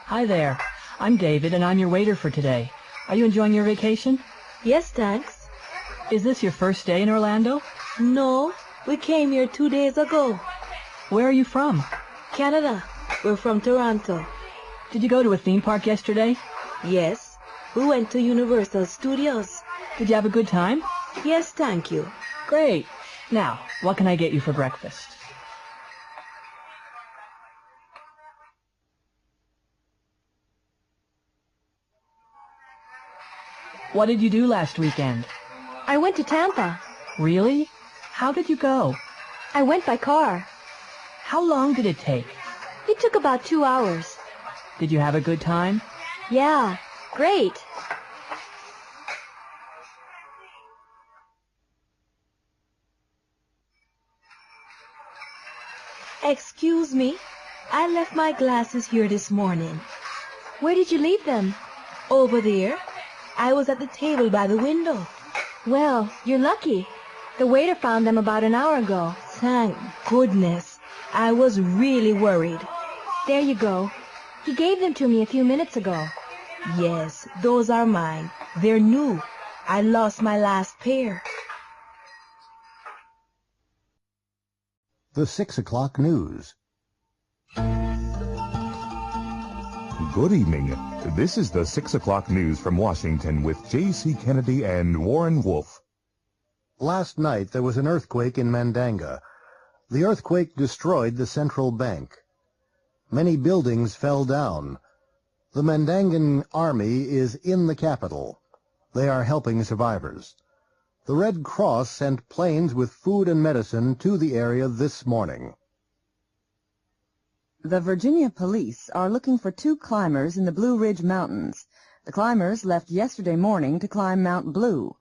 Hi there. I'm David, and I'm your waiter for today. Are you enjoying your vacation? Yes, thanks. Is this your first day in Orlando? No, we came here 2 days ago. Where are you from? Canada. We're from Toronto. Did you go to a theme park yesterday? Yes, we went to Universal Studios. Did you have a good time? Yes, thank you. Great. Now, what can I get you for breakfast? What did you do last weekend? I went to Tampa. Really? How did you go? I went by car. How long did it take? It took about 2 hours. Did you have a good time? Yeah, great. Excuse me, I left my glasses here this morning. Where did you leave them? Over there. I was at the table by the window. Well, you're lucky. The waiter found them about an hour ago. Thank goodness. I was really worried. There you go. He gave them to me a few minutes ago. Yes, those are mine. They're new. I lost my last pair. The 6 o'clock news. Good evening. This is the 6 o'clock news from Washington with J.C. Kennedy and Warren Wolf. Last night there was an earthquake in Mandanga. The earthquake destroyed the central bank. Many buildings fell down. The Mandangan army is in the capital. They are helping survivors. The Red Cross sent planes with food and medicine to the area this morning. The Virginia police are looking for 2 climbers in the Blue Ridge Mountains. The climbers left yesterday morning to climb Mount Blue.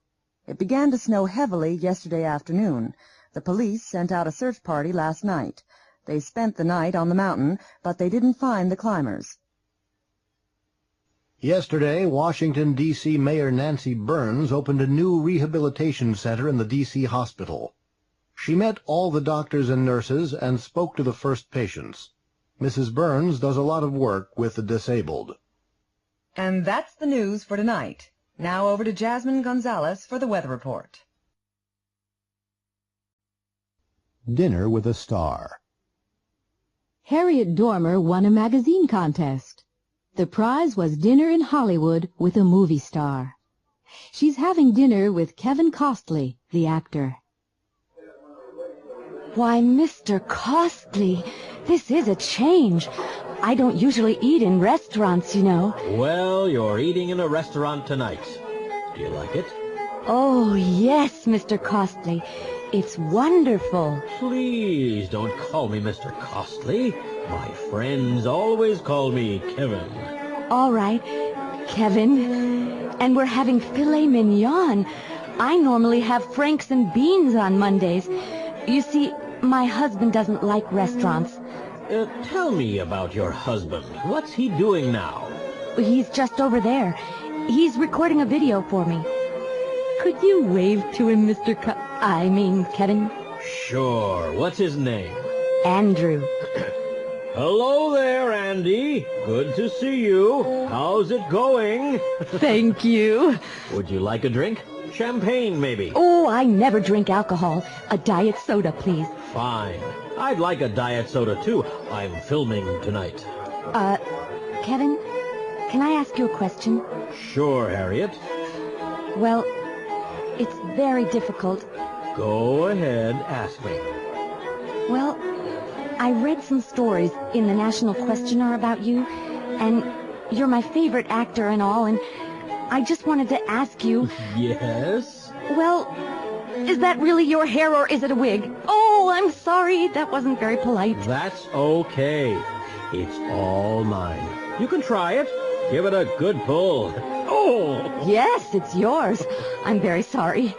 It began to snow heavily yesterday afternoon. The police sent out a search party last night. They spent the night on the mountain, but they didn't find the climbers. Yesterday, Washington, D.C. Mayor Nancy Burns opened a new rehabilitation center in the D.C. hospital. She met all the doctors and nurses and spoke to the first patients. Mrs. Burns does a lot of work with the disabled. And that's the news for tonight. Now over to Jasmine Gonzalez for the weather report. Dinner with a Star. Harriet Dormer won a magazine contest. The prize was dinner in Hollywood with a movie star. She's having dinner with Kevin Costly, the actor. Why, Mr. Costly, this is a change. I don't usually eat in restaurants, you know. Well, you're eating in a restaurant tonight. Do you like it? Oh, yes, Mr. Costly. It's wonderful. Please don't call me Mr. Costly. My friends always call me Kevin. All right, Kevin. And we're having filet mignon. I normally have franks and beans on Mondays. You see, my husband doesn't like restaurants. Tell me about your husband. What's he doing now? He's just over there. He's recording a video for me. Could you wave to him, Kevin? Sure. What's his name? Andrew. Hello there, Andy. Good to see you. How's it going? Thank you. Would you like a drink? Champagne, maybe? Oh, I never drink alcohol. A diet soda, please. Fine. I'd like a diet soda, too. I'm filming tonight. Kevin, can I ask you a question? Sure, Harriet. Well, it's very difficult. Go ahead, ask me. Well, I read some stories in the National Questioner about you, and you're my favorite actor and all, and I just wanted to ask you... Yes? Well, is that really your hair or is it a wig? Oh, I'm sorry, that wasn't very polite. That's okay. It's all mine. You can try it. Give it a good pull. Oh! Yes, it's yours. I'm very sorry.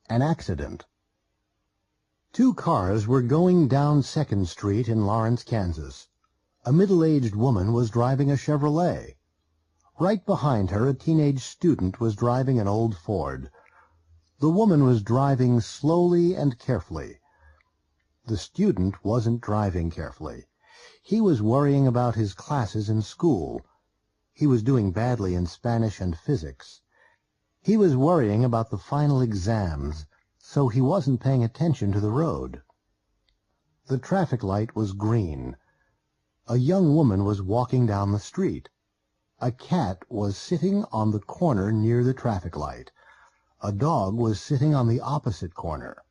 An accident. Two cars were going down 2nd Street in Lawrence, Kansas. A middle-aged woman was driving a Chevrolet. Right behind her, a teenage student was driving an old Ford. The woman was driving slowly and carefully. The student wasn't driving carefully. He was worrying about his classes in school. He was doing badly in Spanish and physics. He was worrying about the final exams, so he wasn't paying attention to the road. The traffic light was green. A young woman was walking down the street. A cat was sitting on the corner near the traffic light. A dog was sitting on the opposite corner.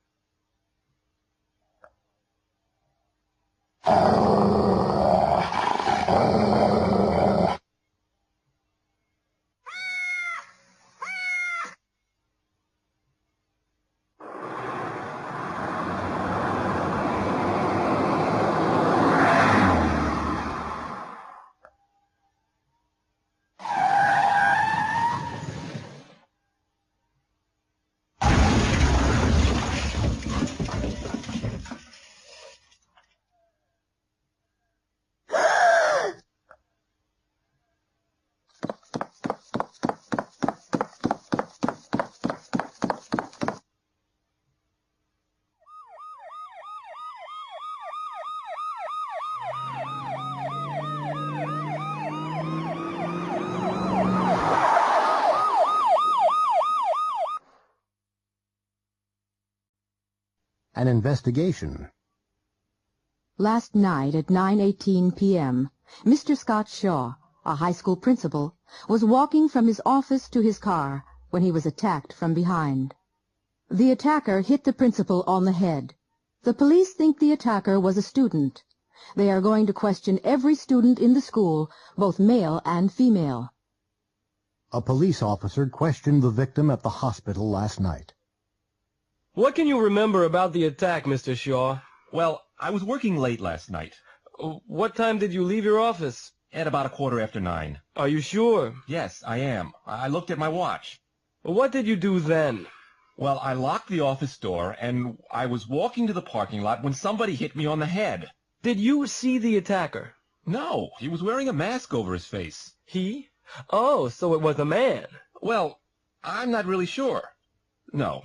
An investigation. Last night at 9:18 p.m., Mr. Scott Shaw, a high school principal, was walking from his office to his car when he was attacked from behind. The attacker hit the principal on the head. The police think the attacker was a student. They are going to question every student in the school, both male and female. A police officer questioned the victim at the hospital last night. What can you remember about the attack, Mr. Shaw? Well, I was working late last night. What time did you leave your office? At about 9:15. Are you sure? Yes, I am. I looked at my watch. What did you do then? Well, I locked the office door, and I was walking to the parking lot when somebody hit me on the head. Did you see the attacker? No, he was wearing a mask over his face. He? Oh, so it was a man. Well, I'm not really sure. No,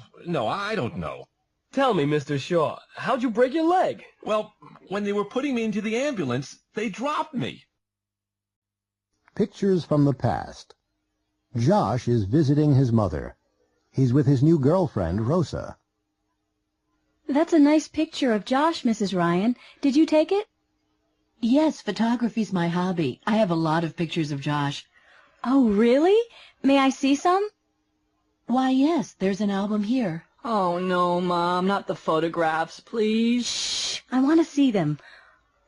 I don't know. Tell me, Mr. Shaw, how'd you break your leg? Well, when they were putting me into the ambulance, they dropped me. Pictures from the past. Josh is visiting his mother. He's with his new girlfriend, Rosa. That's a nice picture of Josh, Mrs. Ryan. Did you take it? Yes, photography's my hobby. I have a lot of pictures of Josh. Oh, really? May I see some? Why, yes, there's an album here. Oh, no, Mom, not the photographs, please. Shh, I want to see them.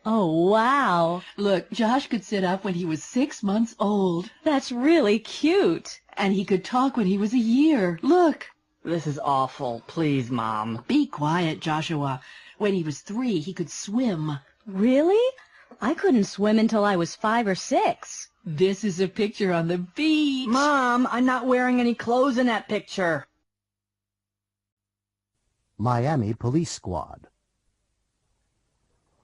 Oh, wow. Look, Josh could sit up when he was 6 months old. That's really cute. And he could talk when he was a year. Look. This is awful. Please, Mom. Be quiet, Joshua. When he was 3, he could swim. Really? I couldn't swim until I was 5 or 6. This is a picture on the beach. Mom, I'm not wearing any clothes in that picture. Miami Police Squad.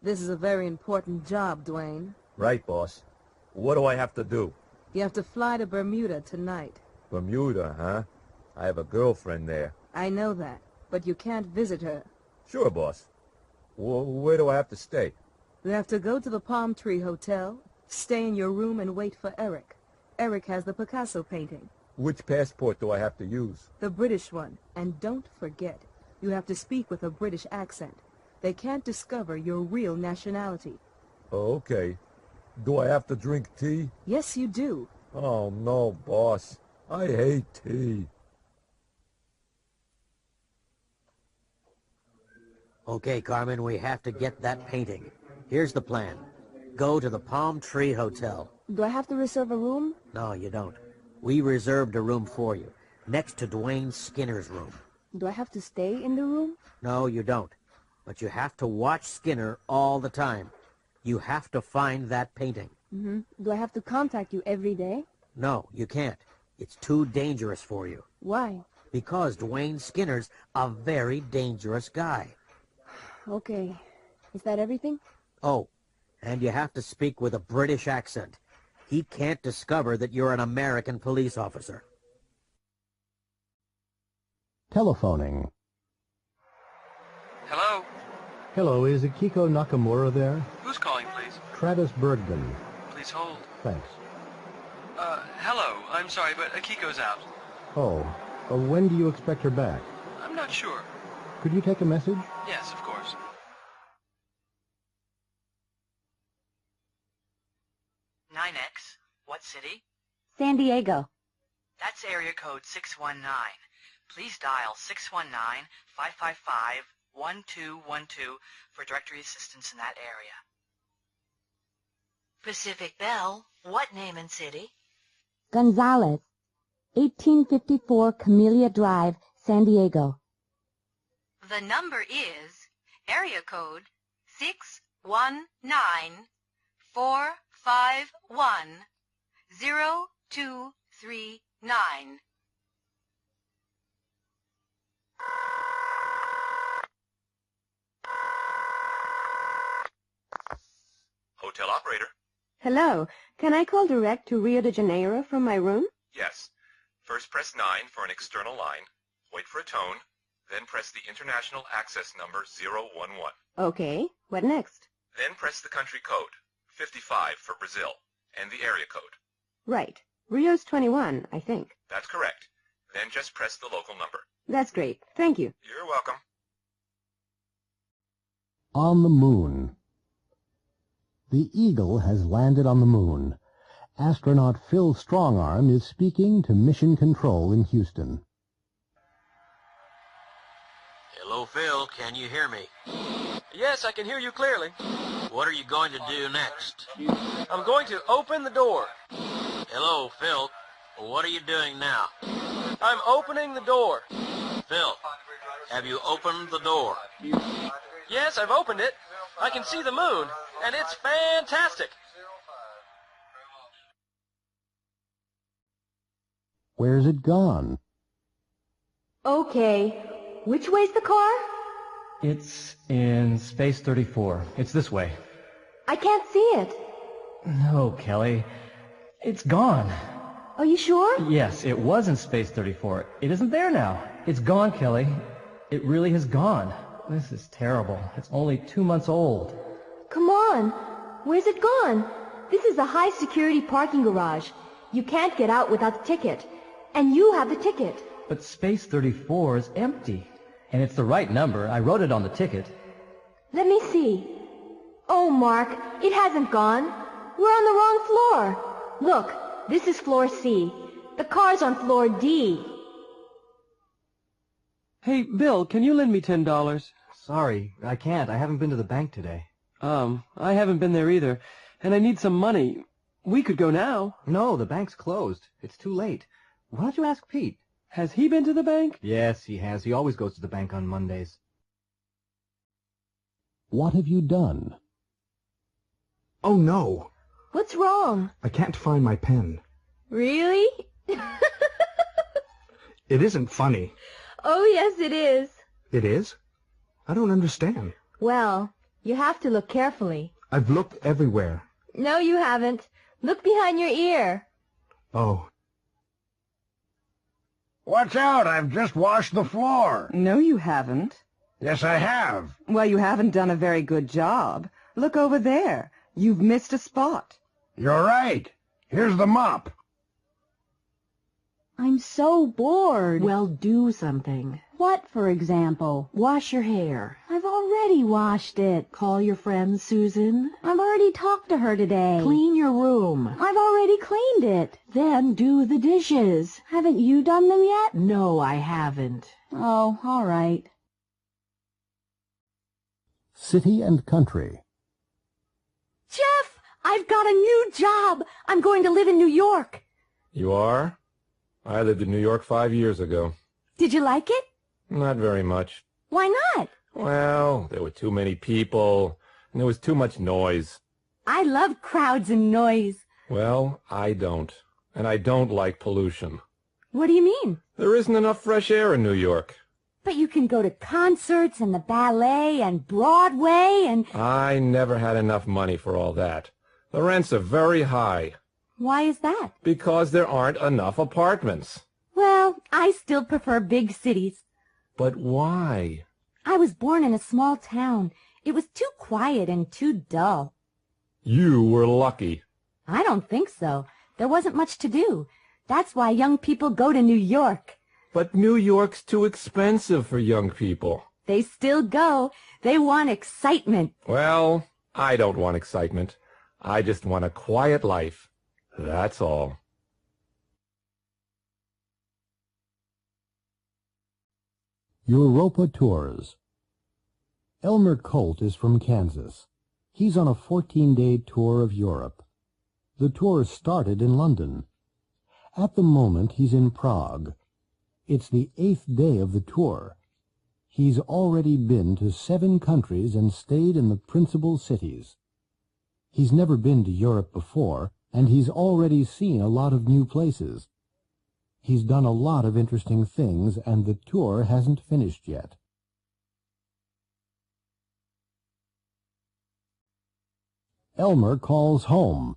This is a very important job, Dwayne. Right, boss. What do I have to do? You have to fly to Bermuda tonight. Bermuda, huh? I have a girlfriend there. I know that, but you can't visit her. Sure, boss. Where do I have to stay? You have to go to the Palm Tree Hotel, stay in your room and wait for Eric. Eric has the Picasso painting. Which passport do I have to use? The British one. And don't forget, you have to speak with a British accent. They can't discover your real nationality. Oh, okay. Do I have to drink tea? Yes, you do. Oh, no, boss. I hate tea. Okay, Carmen, we have to get that painting. Here's the plan. Go to the Palm Tree Hotel. Do I have to reserve a room? No, you don't. We reserved a room for you, next to Dwayne Skinner's room. Do I have to stay in the room? No, you don't. But you have to watch Skinner all the time. You have to find that painting. Mm-hmm. Do I have to contact you every day? No, you can't. It's too dangerous for you. Why? Because Dwayne Skinner's a very dangerous guy. Okay. Is that everything? Oh, and you have to speak with a British accent. He can't discover that you're an American police officer. Telephoning. Hello? Hello, is Akiko Nakamura there? Who's calling, please? Travis Bergman. Please hold. Thanks. Hello. I'm sorry, but Akiko's out. Oh, when do you expect her back? I'm not sure. Could you take a message? Yes, of course. What city? San Diego. That's area code 619. Please dial 619-555-1212 for directory assistance in that area. Pacific Bell, what name and city? Gonzalez. 1854 Camellia Drive, San Diego. The number is area code 619-451-0239. Hotel operator. Hello. Can I call direct to Rio de Janeiro from my room? Yes. First press 9 for an external line. Wait for a tone. Then press the international access number 011. Okay. What next? Then press the country code, 55 for Brazil, and the area code. Right. Rio's 21, I think. That's correct. Then just press the local number. That's great. Thank you. You're welcome. On the moon. The Eagle has landed on the moon. Astronaut Phil Strongarm is speaking to Mission Control in Houston. Hello, Phil. Can you hear me? Yes, I can hear you clearly. What are you going to do next? I'm going to open the door. Hello, Phil. What are you doing now? I'm opening the door. Phil, have you opened the door? Yes, I've opened it. I can see the moon, and it's fantastic. Where's it gone? Okay. Which way's the car? It's in Space 34. It's this way. I can't see it. No, Kelly. It's gone. Are you sure? Yes, it was in Space 34. It isn't there now. It's gone, Kelly. It really has gone. This is terrible. It's only 2 months old. Come on. Where's it gone? This is a high-security parking garage. You can't get out without the ticket. And you have the ticket. But Space 34 is empty. And it's the right number. I wrote it on the ticket. Let me see. Oh, Mark, it hasn't gone. We're on the wrong floor. Look, this is floor C. The car's on floor D. Hey, Bill, can you lend me $10? Sorry, I can't. I haven't been to the bank today. I haven't been there either, and I need some money. We could go now. No, the bank's closed. It's too late. Why don't you ask Pete? Has he been to the bank? Yes, he has. He always goes to the bank on Mondays. What have you done? Oh, no. What's wrong? I can't find my pen. Really? It isn't funny. Oh, yes, it is. It is? I don't understand. Well, you have to look carefully. I've looked everywhere. No, you haven't. Look behind your ear. Oh. Watch out, I've just washed the floor. No, you haven't. Yes, I have. Well, you haven't done a very good job. Look over there. You've missed a spot. You're right. Here's the mop. I'm so bored. Well, do something. What, for example? Wash your hair. I've already washed it. Call your friend Susan. I've already talked to her today. Clean your room. I've already cleaned it. Then do the dishes. Haven't you done them yet? No, I haven't. Oh, all right. City and country. Jeff, I've got a new job. I'm going to live in New York. You are? I lived in New York 5 years ago. Did you like it? Not very much. Why not? Well, there were too many people, and there was too much noise. I love crowds and noise. Well, I don't. And I don't like pollution. What do you mean? There isn't enough fresh air in New York. But you can go to concerts and the ballet and Broadway and... I never had enough money for all that. The rents are very high. Why is that? Because there aren't enough apartments. Well, I still prefer big cities. But why? I was born in a small town. It was too quiet and too dull. You were lucky. I don't think so. There wasn't much to do. That's why young people go to New York. But New York's too expensive for young people. They still go. They want excitement. Well, I don't want excitement. I just want a quiet life. That's all. Europa Tours. Elmer Colt is from Kansas. He's on a 14-day tour of Europe. The tour started in London. At the moment, he's in Prague. It's the 8th day of the tour. He's already been to 7 countries and stayed in the principal cities. He's never been to Europe before, and he's already seen a lot of new places. He's done a lot of interesting things, and the tour hasn't finished yet. Elmer calls home.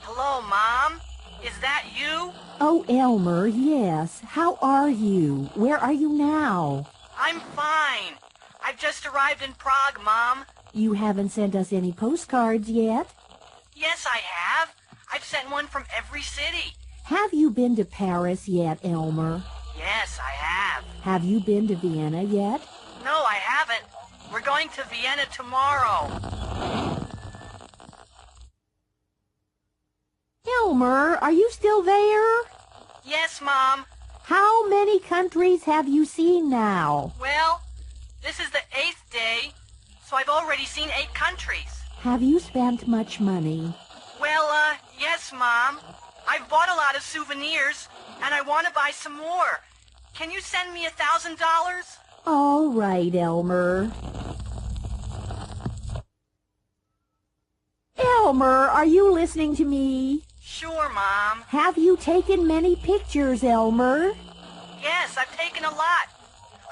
Hello, Mom? Is that you? Oh, Elmer, yes. How are you? Where are you now? I'm fine. I've just arrived in Prague, Mom. You haven't sent us any postcards yet. Yes, I have. I've sent one from every city. Have you been to Paris yet, Elmer? Yes, I have. Have you been to Vienna yet? No, I haven't. We're going to Vienna tomorrow. Elmer, are you still there? Yes, Mom. How many countries have you seen now? Well, this is the 8th day, so I've already seen 8 countries. Have you spent much money? Well, yes, Mom. I've bought a lot of souvenirs, and I want to buy some more. Can you send me $1,000? All right, Elmer. Elmer, are you listening to me? Sure, Mom. Have you taken many pictures, Elmer? Yes, I've taken a lot.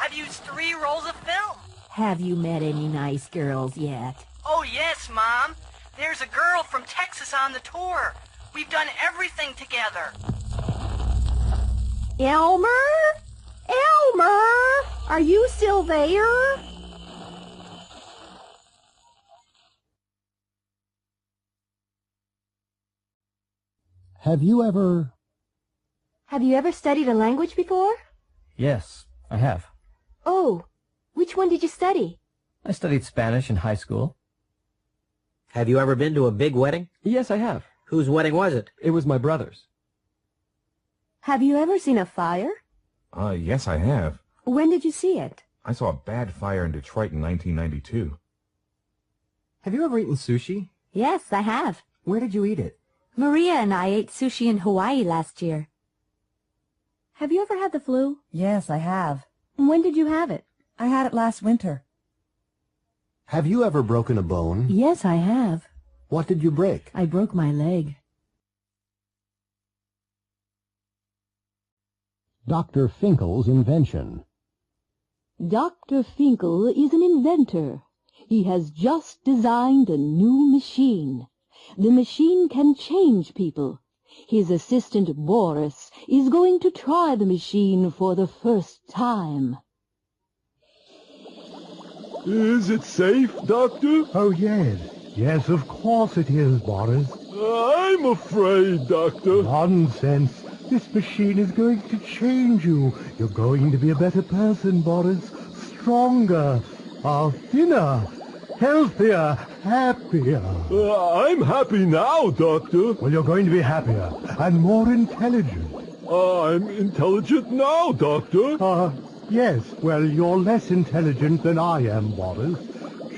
I've used 3 rolls of film. Have you met any nice girls yet? Oh, yes, Mom. There's a girl from Texas on the tour. We've done everything together. Elmer? Elmer? Are you still there? Have you ever studied a language before? Yes, I have. Oh, which one did you study? I studied Spanish in high school. Have you ever been to a big wedding? Yes, I have. Whose wedding was it? It was my brother's. Have you ever seen a fire? Yes, I have. When did you see it? I saw a bad fire in Detroit in 1992. Have you ever eaten sushi? Yes, I have. Where did you eat it? Maria and I ate sushi in Hawaii last year. Have you ever had the flu? Yes, I have. When did you have it? I had it last winter. Have you ever broken a bone? Yes, I have. What did you break? I broke my leg. Dr. Finkel's invention. Dr. Finkel is an inventor. He has just designed a new machine. The machine can change people. His assistant Boris is going to try the machine for the first time. Is it safe, Doctor? Oh, yes. Yes, of course it is, Boris. I'm afraid, Doctor. Nonsense. This machine is going to change you. You're going to be a better person, Boris. Stronger, thinner, healthier, happier. I'm happy now, Doctor. Well, you're going to be happier and more intelligent. I'm intelligent now, Doctor. Yes. Well, you're less intelligent than I am, Boris.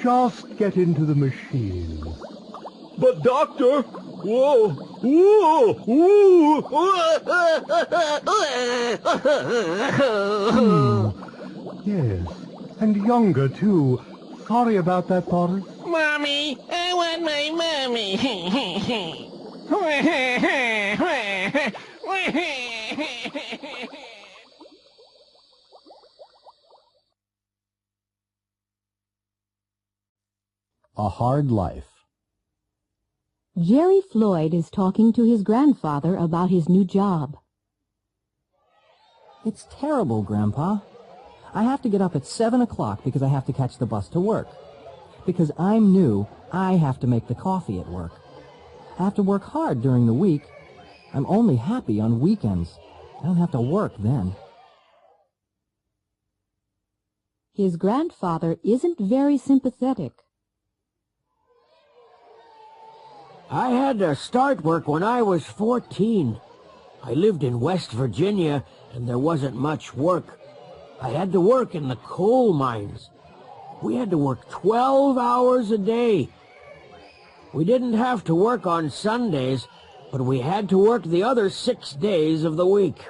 Just get into the machine. But, Doctor... Whoa! Whoa! Yes, and younger, too. Sorry about that, Boris. Mommy! I want my mommy! A Hard Life. Jerry Floyd is talking to his grandfather about his new job. It's terrible, Grandpa. I have to get up at 7 o'clock because I have to catch the bus to work. Because I'm new, I have to make the coffee at work. I have to work hard during the week. I'm only happy on weekends. I don't have to work then. His grandfather isn't very sympathetic. I had to start work when I was 14. I lived in West Virginia, and there wasn't much work. I had to work in the coal mines. We had to work 12 hours a day. We didn't have to work on Sundays, but we had to work the other 6 days of the week.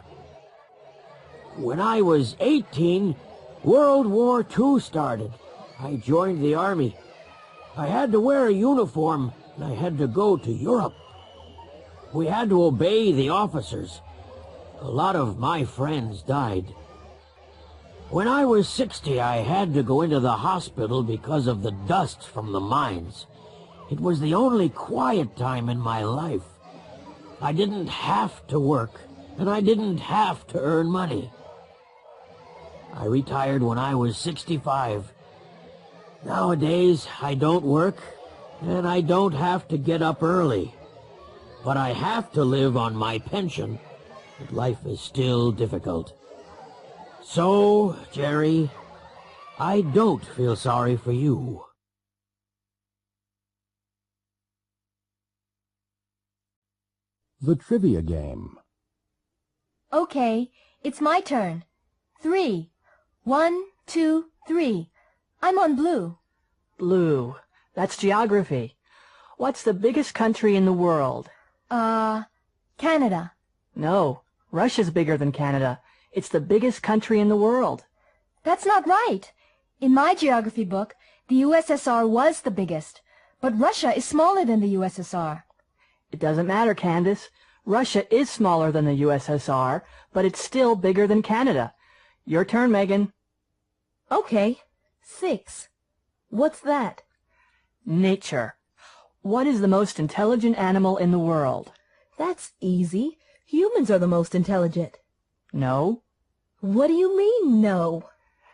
When I was 18, World War II started. I joined the Army. I had to wear a uniform, and I had to go to Europe. We had to obey the officers. A lot of my friends died. When I was 60, I had to go into the hospital because of the dust from the mines. It was the only quiet time in my life. I didn't have to work, and I didn't have to earn money. I retired when I was 65. Nowadays, I don't work, and I don't have to get up early. But I have to live on my pension, and life is still difficult. So, Jerry, I don't feel sorry for you. The Trivia Game. Okay, it's my turn. 3. 1, 2, 3. I'm on blue. Blue. That's geography. What's the biggest country in the world? Canada. No, Russia's bigger than Canada. It's the biggest country in the world. That's not right. In my geography book, the USSR was the biggest, but Russia is smaller than the USSR. It doesn't matter, Candace. Russia is smaller than the USSR, but it's still bigger than Canada. Your turn, Megan. Okay. 6. What's that? Nature. What is the most intelligent animal in the world? That's easy. Humans are the most intelligent. No. What do you mean, no?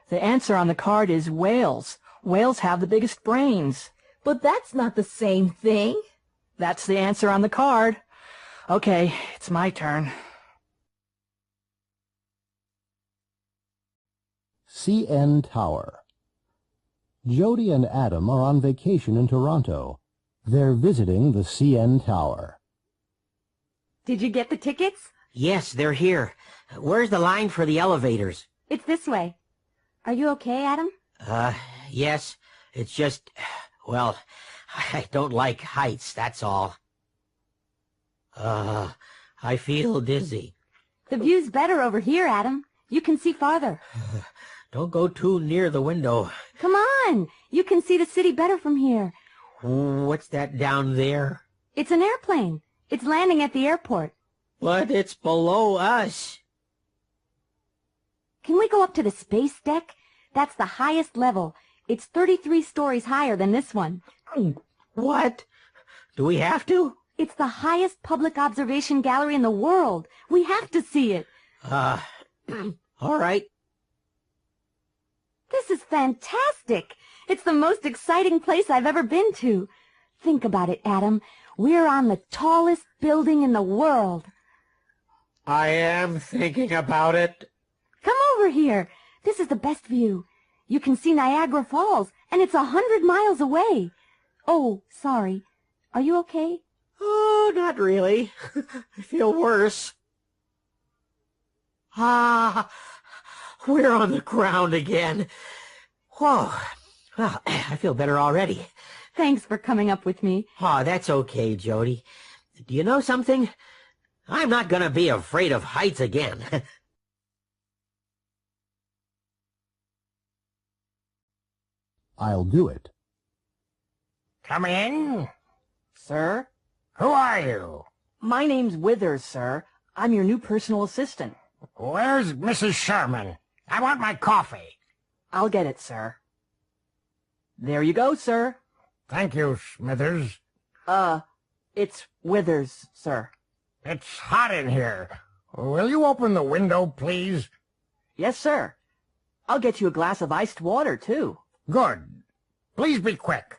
The answer on the card is whales. Whales have the biggest brains. But that's not the same thing. That's the answer on the card. Okay, it's my turn. CN Tower. Jody and Adam are on vacation in Toronto. They're visiting the CN Tower. Did you get the tickets? Yes, they're here. Where's the line for the elevators? It's this way. Are you okay, Adam? Yes. It's just, well, I don't like heights, that's all. I feel dizzy. The view's better over here, Adam. You can see farther. Don't go too near the window. Come on! You can see the city better from here. What's that down there? It's an airplane. It's landing at the airport. But it's below us. Can we go up to the space deck? That's the highest level. It's 33 stories higher than this one. What? Do we have to? It's the highest public observation gallery in the world. We have to see it. All right. This is fantastic. It's the most exciting place I've ever been to. Think about it, Adam. We're on the tallest building in the world. I am thinking about it. Come over here. This is the best view. You can see Niagara Falls, and it's 100 miles away. Oh, sorry. Are you okay? Oh, not really. I feel worse. We're on the ground again. Whoa. Well, I feel better already. Thanks for coming up with me. Oh, that's okay, Jody. Do you know something? I'm not going to be afraid of heights again. I'll do it. Come in. Sir? Who are you? My name's Withers, sir. I'm your new personal assistant. Where's Mrs. Sherman? I want my coffee. I'll get it, sir. There you go, sir. Thank you, Smithers. It's Withers, sir. It's hot in here. Will you open the window, please? Yes, sir. I'll get you a glass of iced water, too. Good. Please be quick.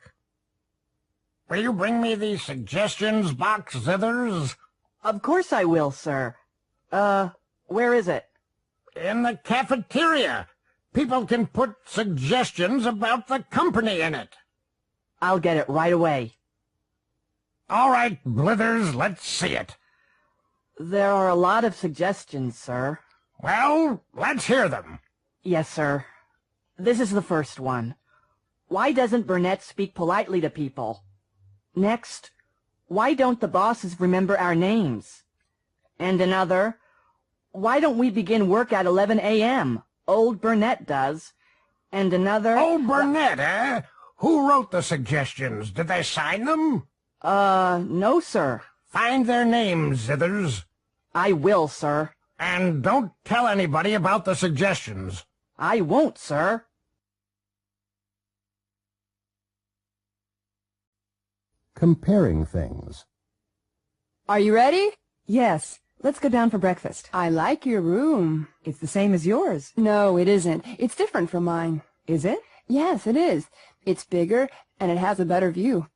Will you bring me the suggestions box, Zithers? Of course I will, sir. Where is it? In the cafeteria. People can put suggestions about the company in it. I'll get it right away. All right, Blithers, let's see it. There are a lot of suggestions, sir. Well, let's hear them. Yes, sir. This is the first one. Why doesn't Burnett speak politely to people? Next, why don't the bosses remember our names? And another, why don't we begin work at 11 a.m.? Old Burnett does. And another... Old Burnett, eh? Who wrote the suggestions? Did they sign them? No, sir. Find their names, Zithers. I will, sir. And don't tell anybody about the suggestions. I won't, sir. Comparing things. Are you ready? Yes. Let's go down for breakfast. I like your room. It's the same as yours. No, it isn't. It's different from mine. Is it? Yes, it is. It's bigger, and it has a better view.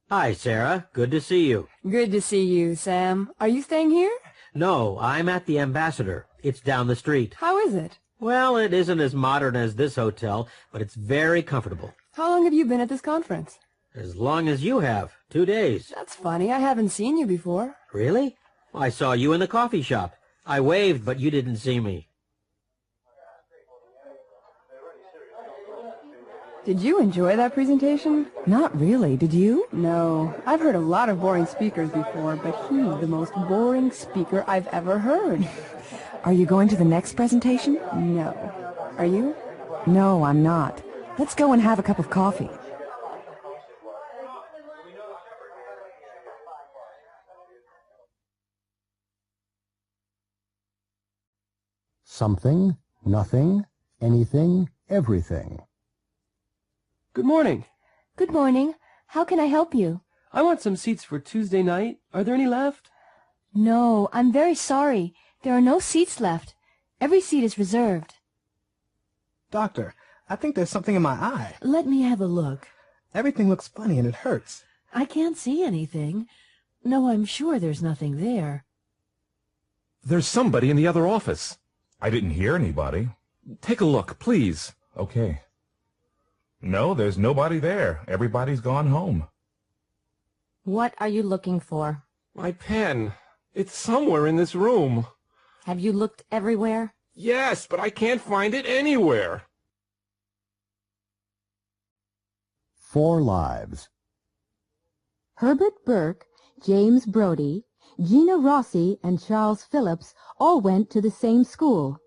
Hi, Sarah. Good to see you. Good to see you, Sam. Are you staying here? No, I'm at the Ambassador. It's down the street. How is it? Well, it isn't as modern as this hotel, but it's very comfortable. How long have you been at this conference? As long as you have. 2 days. That's funny. I haven't seen you before. Really? I saw you in the coffee shop. I waved, but you didn't see me. Did you enjoy that presentation? Not really. Did you? No. I've heard a lot of boring speakers before, but he's the most boring speaker I've ever heard. Are you going to the next presentation? No. Are you? No, I'm not. Let's go and have a cup of coffee. Something, nothing, anything, everything. Good morning. Good morning. How can I help you? I want some seats for Tuesday night. Are there any left? No, I'm very sorry. There are no seats left. Every seat is reserved. Doctor, I think there's something in my eye. Let me have a look. Everything looks funny and it hurts. I can't see anything. No, I'm sure there's nothing there. There's somebody in the other office. I didn't hear anybody. Take a look, please. Okay. No, there's nobody there. Everybody's gone home. What are you looking for? My pen. It's somewhere in this room. Have you looked everywhere? Yes, but I can't find it anywhere. 4 lives. Herbert Burke, James Brodie, Gina Rossi, and Charles Phillips all went to the same school.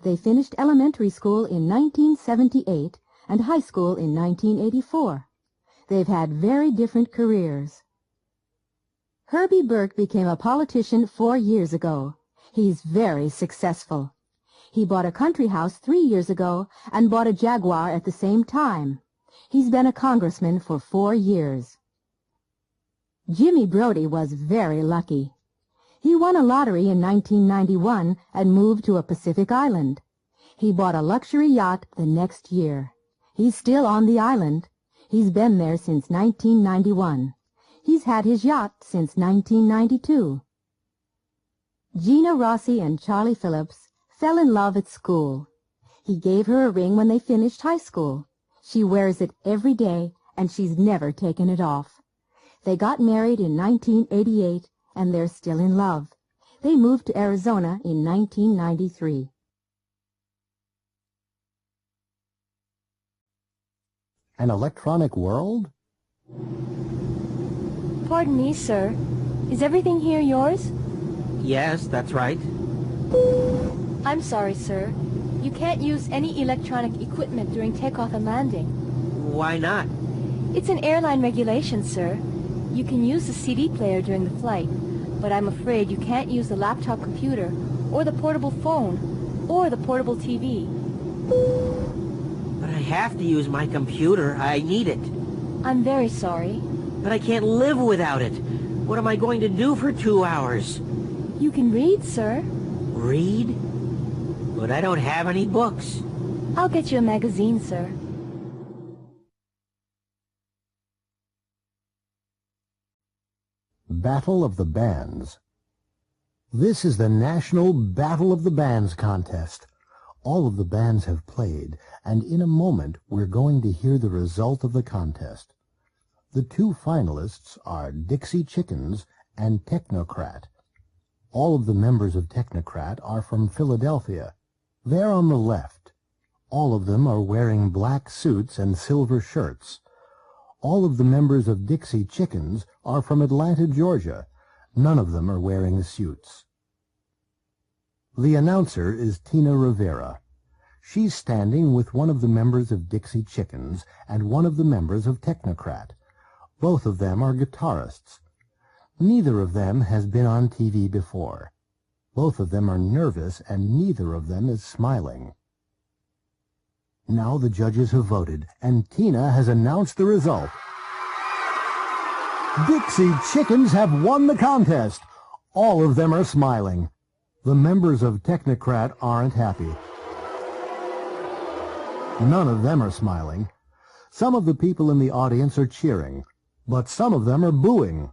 They finished elementary school in 1978 and high school in 1984. They've had very different careers. Herbie Burke became a politician 4 years ago. He's very successful. He bought a country house 3 years ago and bought a Jaguar at the same time. He's been a congressman for 4 years. Jimmy Brody was very lucky. He won a lottery in 1991 and moved to a Pacific island. He bought a luxury yacht the next year. He's still on the island. He's been there since 1991. He's had his yacht since 1992. Gina Rossi and Charlie Phillips fell in love at school. He gave her a ring when they finished high school. She wears it every day, and she's never taken it off. They got married in 1988, and they're still in love. They moved to Arizona in 1993. An electronic world? Pardon me, sir. Is everything here yours? Yes, that's right. I'm sorry, sir. You can't use any electronic equipment during takeoff and landing. Why not? It's an airline regulation, sir. You can use the CD player during the flight, but I'm afraid you can't use the laptop computer, or the portable phone, or the portable TV. But I have to use my computer. I need it. I'm very sorry. But I can't live without it. What am I going to do for 2 hours? You can read, sir. Read? But I don't have any books. I'll get you a magazine, sir. Battle of the Bands. This is the National Battle of the Bands contest. All of the bands have played, and in a moment we're going to hear the result of the contest. The 2 finalists are Dixie Chickens and Technocrat. All of the members of Technocrat are from Philadelphia. They're on the left. All of them are wearing black suits and silver shirts. All of the members of Dixie Chickens are from Atlanta, Georgia. None of them are wearing suits. The announcer is Tina Rivera. She's standing with one of the members of Dixie Chickens and one of the members of Technocrat. Both of them are guitarists. Neither of them has been on TV before. Both of them are nervous, and neither of them is smiling. Now the judges have voted, and Tina has announced the result. Dixie Chickens have won the contest. All of them are smiling. The members of Technocrat aren't happy. None of them are smiling. Some of the people in the audience are cheering, but some of them are booing.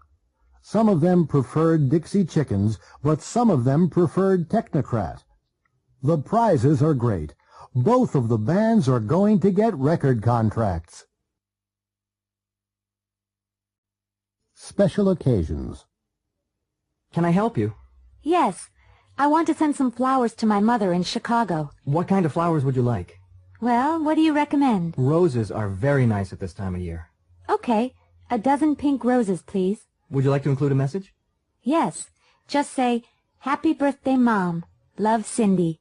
Some of them preferred Dixie Chickens, but some of them preferred Technocrat. The prizes are great. Both of the bands are going to get record contracts. Special occasions. Can I help you? Yes. I want to send some flowers to my mother in Chicago. What kind of flowers would you like? Well, what do you recommend? Roses are very nice at this time of year. Okay. A dozen pink roses, please. Would you like to include a message? Yes. Just say, "Happy birthday, Mom. Love, Cindy."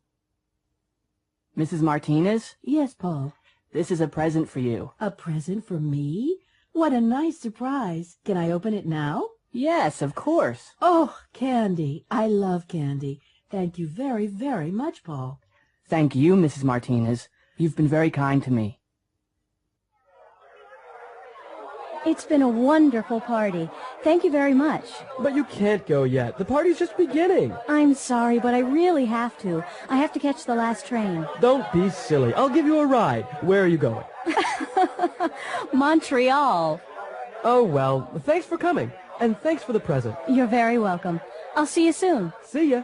Mrs. Martinez? Yes, Paul. This is a present for you. A present for me? What a nice surprise. Can I open it now? Yes, of course. Oh, candy. I love candy. Thank you very, very much, Paul. Thank you, Mrs. Martinez. You've been very kind to me. It's been a wonderful party. Thank you very much. But you can't go yet. The party's just beginning. I'm sorry, but I really have to. I have to catch the last train. Don't be silly. I'll give you a ride. Where are you going? Montreal. Oh, well, thanks for coming. And thanks for the present. You're very welcome. I'll see you soon. See ya.